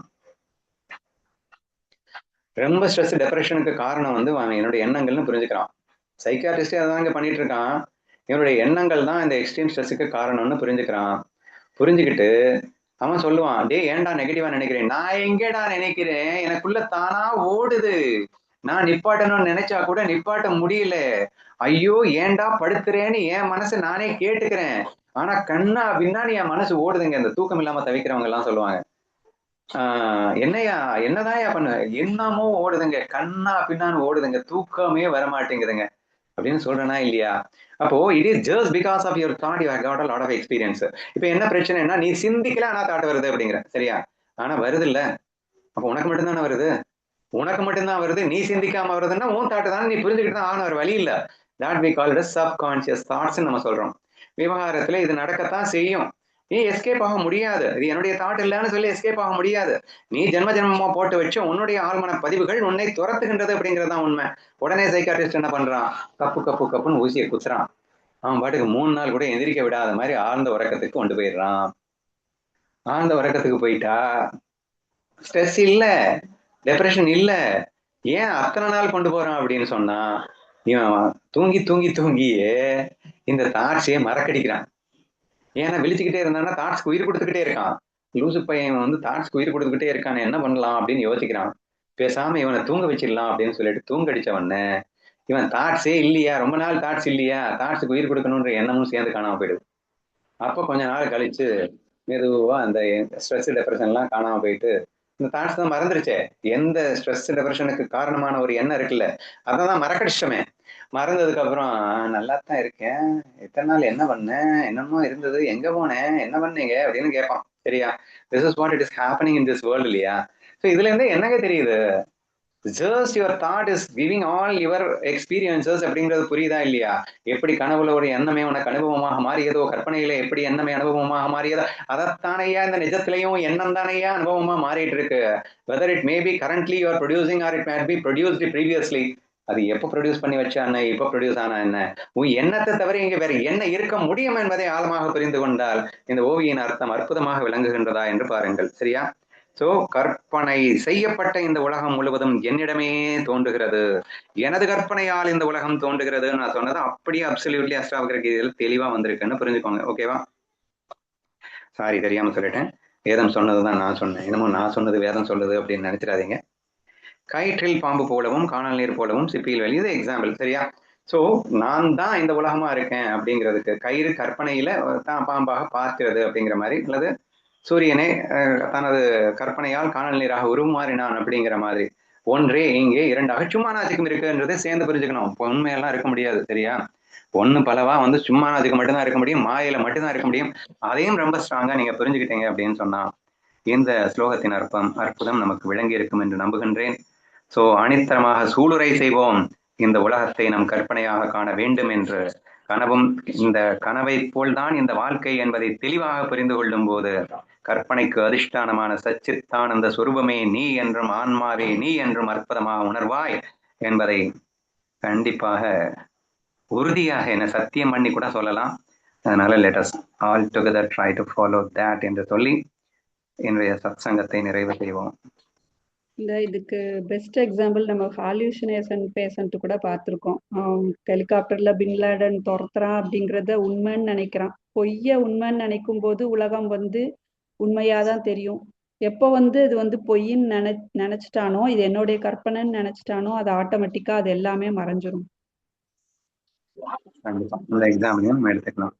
ரொம்ப ஸ்ட்ரெஸ் டிப்ரெஷனுக்கு காரணம் வந்து அவன் என்னுடைய எண்ணங்கள்னு புரிஞ்சுக்கிறான். சைக்காட்ரிஸ்டே அதான் இங்க பண்ணிட்டு இருக்கான். என்னுடைய எண்ணங்கள் தான் இந்த எக்ஸ்ட்ரீம் ஸ்ட்ரெஸ்ஸுக்கு காரணம்னு புரிஞ்சுக்கிறான். புரிஞ்சுக்கிட்டு அவன் சொல்லுவான், டே ஏன்டா நெகட்டிவா நினைக்கிறேன்? நான் எங்கடா நினைக்கிறேன், எனக்குள்ள தானா ஓடுது. நான் நிப்பாட்டணும்னு நினைச்சா கூட நிப்பாட்ட முடியல. ஐயோ ஏன்டா படுத்துறேன்னு என் மனசை நானே கேட்டுக்கிறேன். ஆனா கண்ணா பின்னாடி என் மனசு ஓடுதுங்க. இந்த தூக்கம் இல்லாம தவிக்கிறவங்க எல்லாம் சொல்லுவாங்க, என்னையா என்னதான்யா பண்ண, என்னமோ ஓடுதுங்க, கண்ணா பின்னான்னு ஓடுதுங்க, தூக்கமே வரமாட்டேங்குதுங்க அப்படின்னு சொல்றேனா இல்லையா? அப்போ it is just because of your thought you have got a lot of experience. இப்போ என்ன பிரச்சனைனா நீ சிந்திக்கல ஆனா தாட் வருது அப்படிங்கிற. சரியா? ஆனா வருது இல்ல, அப்போ உனக்கு மட்டும்தானே வருது, உனக்கு மட்டும்தான் வருது. நீ சிந்திக்காம வருதுன்னா உன் தாட்டு தானே, நீ புரிஞ்சுக்கிட்டு தான் ஆகணும், ஒரு வழி இல்ல. That we call it subconscious thoughts நம்ம சொல்றோம். விவகாரத்துல இது நடக்கத்தான் செய்யும். நீ எஸ்கேப் ஆக முடியாது. இது என்னுடைய தாட் இல்லைன்னு சொல்லி எஸ்கேப் ஆக முடியாது. நீ ஜென்ம ஜென்மமா போட்டு வச்ச உன்னுடைய ஆழ்மன பதிவுகள் உன்னை துரத்துகின்றது அப்படிங்கிறதான் உண்மை. உடனே சைக்காட்ரிஸ்ட் என்ன பண்றான்? கப்பு கப்பு கப்புன்னு ஊசியை குத்துறான். அவன் பாட்டுக்கு 3 நாள் கூட எந்திரிக்க விடாத மாதிரி ஆழ்ந்த உறக்கத்துக்கு கொண்டு போயிடுறான். ஆழ்ந்த உறக்கத்துக்கு போயிட்டா ஸ்ட்ரெஸ் இல்ல, டிப்ரெஷன் இல்ல. ஏன் அத்தனை நாள் கொண்டு போறான் அப்படின்னு சொன்னா, இவன் தூங்கி தூங்கி தூங்கியே இந்த தாட்ஸையே மறக்கடிக்கிறான். ஏன்னா விழிச்சுக்கிட்டே இருந்தான்னா தாட்ஸ்க்கு உயிர் கொடுத்துக்கிட்டே இருக்கான். லூசு பையன் வந்து தாட்ஸ்க்கு உயிர் கொடுத்துக்கிட்டே இருக்கான், என்ன பண்ணலாம் அப்படின்னு யோசிக்கிறான். பேசாம இவனை தூங்க வச்சிடலாம் அப்படின்னு சொல்லிட்டு தூங்கடிச்சவொடனே இவன் தாட்ஸே இல்லையா, ரொம்ப நாள் தாட்ஸ் இல்லையா, தாட்ஸுக்கு உயிர் கொடுக்கணுன்ற எண்ணமும் சேர்ந்து காணாம போயிடுது. அப்போ கொஞ்ச நாள் கழிச்சு மெதுவா அந்த ஸ்ட்ரெஸ் டிப்ரெஷன்லாம் காணாம போயிட்டு இந்த தாட்ஸ் தான் மறந்துருச்சே. எந்த ஸ்ட்ரெஸ் டிப்ரெஷனுக்கு காரணமான ஒரு எண்ணம் இருக்குல்ல, அதான் மறக்கடிச்சிட்டோமே. மறந்ததுக்கு அப்புறம் நல்லா தான் இருக்கேன், இத்தனை நாள் என்ன பண்ணேன், என்னமோ இருந்தது, எங்க போனேன், என்ன பண்ணீங்க அப்படின்னு கேட்பான். சரியா? This is what it is happening in this world இல்லையா? ஸோ இதுல இருந்து என்னங்க தெரியுது? Just your thought is giving all your experiences அப்படிங்கிறது புரியுதா இல்லையா? எப்படி கனவுல ஒரு எண்ணமே உனக்கு அனுபவமாக மாறியதோ, கற்பனையில எப்படி எண்ணமே அனுபவமாக மாறியதோ, அதைத்தானையா இந்த நிஜத்திலையும் எண்ணம் தானையா அனுபவமா மாறிட்டு இருக்கு. Whether it may be currently you are producing R it made B produced previously. அது எப்போ ப்ரொடியூஸ் பண்ணி வச்சா என்ன, இப்போ ப்ரொடியூஸ் ஆனா என்ன, உன் எண்ணத்தை தவிர இங்க வேற என்ன இருக்க முடியும் என்பதை ஆழமாக புரிந்து கொண்டால் இந்த ஓவியின் அர்த்தம் அற்புதமாக விளங்குகின்றதா என்று பாருங்கள். சரியா? சோ கற்பனை செய்யப்பட்ட இந்த உலகம் முழுவதும் என்னிடமே தோன்றுகிறது, எனது கற்பனையால் இந்த உலகம் தோன்றுகிறது. நான் சொன்னது அப்படியே அப்சல்யூட்லி அஷ்டாவகர தெளிவா வந்திருக்குன்னு புரிஞ்சுக்கோங்க. ஓகேவா? சாரி, தெரியாம சொல்லிட்டேன். வேதம் சொன்னதுதான் நான் சொன்னேன், என்னமோ நான் சொன்னது வேதம் சொல்லுது அப்படின்னு நினைச்சிடாதீங்க. கயிற்றில் பாம்பு போலவும் காணல் நீர் போலவும் சிப்பியில் வெளி, இது எக்ஸாம்பிள். சரியா? சோ நான் தான் இந்த உலகமா இருக்கேன் அப்படிங்கிறதுக்கு கயிறு கற்பனையில தான் பாம்பாக பார்க்கிறது அப்படிங்கிற மாதிரி, அல்லது சூரியனை தனது கற்பனையால் காணல் நீராக உருமாறினான் அப்படிங்கிற மாதிரி. ஒன்றே இங்கே இரண்டாக சும்மா நாசிக்கும் இருக்குன்றதை சேர்ந்து புரிஞ்சுக்கணும். உண்மையெல்லாம் இருக்க முடியாது. சரியா? ஒண்ணு பலவா வந்து சும்மா நாசிக்கு மட்டும்தான் இருக்க முடியும், மாயில மட்டும்தான் இருக்க முடியும். அதையும் ரொம்ப ஸ்ட்ராங்கா நீங்க புரிஞ்சுக்கிட்டீங்க அப்படின்னு சொன்னா இந்த ஸ்லோகத்தின் அற்புதம் நமக்கு விளங்கி இருக்கும் என்று நம்புகின்றேன். சோ அணித்தரமாக சூளுரை செய்வோம், இந்த உலகத்தை நம் கற்பனையாக காண வேண்டும் என்று. கனவும் இந்த கனவை போல்தான் இந்த வாழ்க்கை என்பதை தெளிவாக புரிந்து கொள்ளும் போது கற்பனைக்கு அதிஷ்டானமான சச்சித்தானந்த சொரூபமே நீ என்றும் ஆன்மாவே நீ என்றும் அற்புதமாக உணர்வாய் என்பதை கண்டிப்பாக உறுதியாக என்ன சத்தியம் பண்ணி கூட சொல்லலாம். அதனால let us all together try to follow that என்று சொல்லி இன்றைய சத்சங்கத்தை நிறைவு செய்வோம். இதுக்கு பெஸ்ட் எக்ஸாம்பிள் நம்ம ஹால்யூசினேஷன் பேஷண்ட் கூட பார்த்துருக்கோம். ஹெலிகாப்டர்ல பின்லாடன் துரத்துறான் அப்படிங்கிறத உண்மைன்னு நினைக்கிறான். பொய்ய உண்மைன்னு நினைக்கும் போது உலகம் வந்து உண்மையாதான் தெரியும். எப்போ வந்து இது வந்து பொய்ன்னு நினைச்சிட்டானோ, இது என்னுடைய கற்பனைன்னு நினைச்சிட்டானோ, அது ஆட்டோமேட்டிக்கா அது எல்லாமே மறைஞ்சிரும். கண்டிப்பா இந்த எக்ஸாம்பிளையும் எடுத்துக்கலாம்.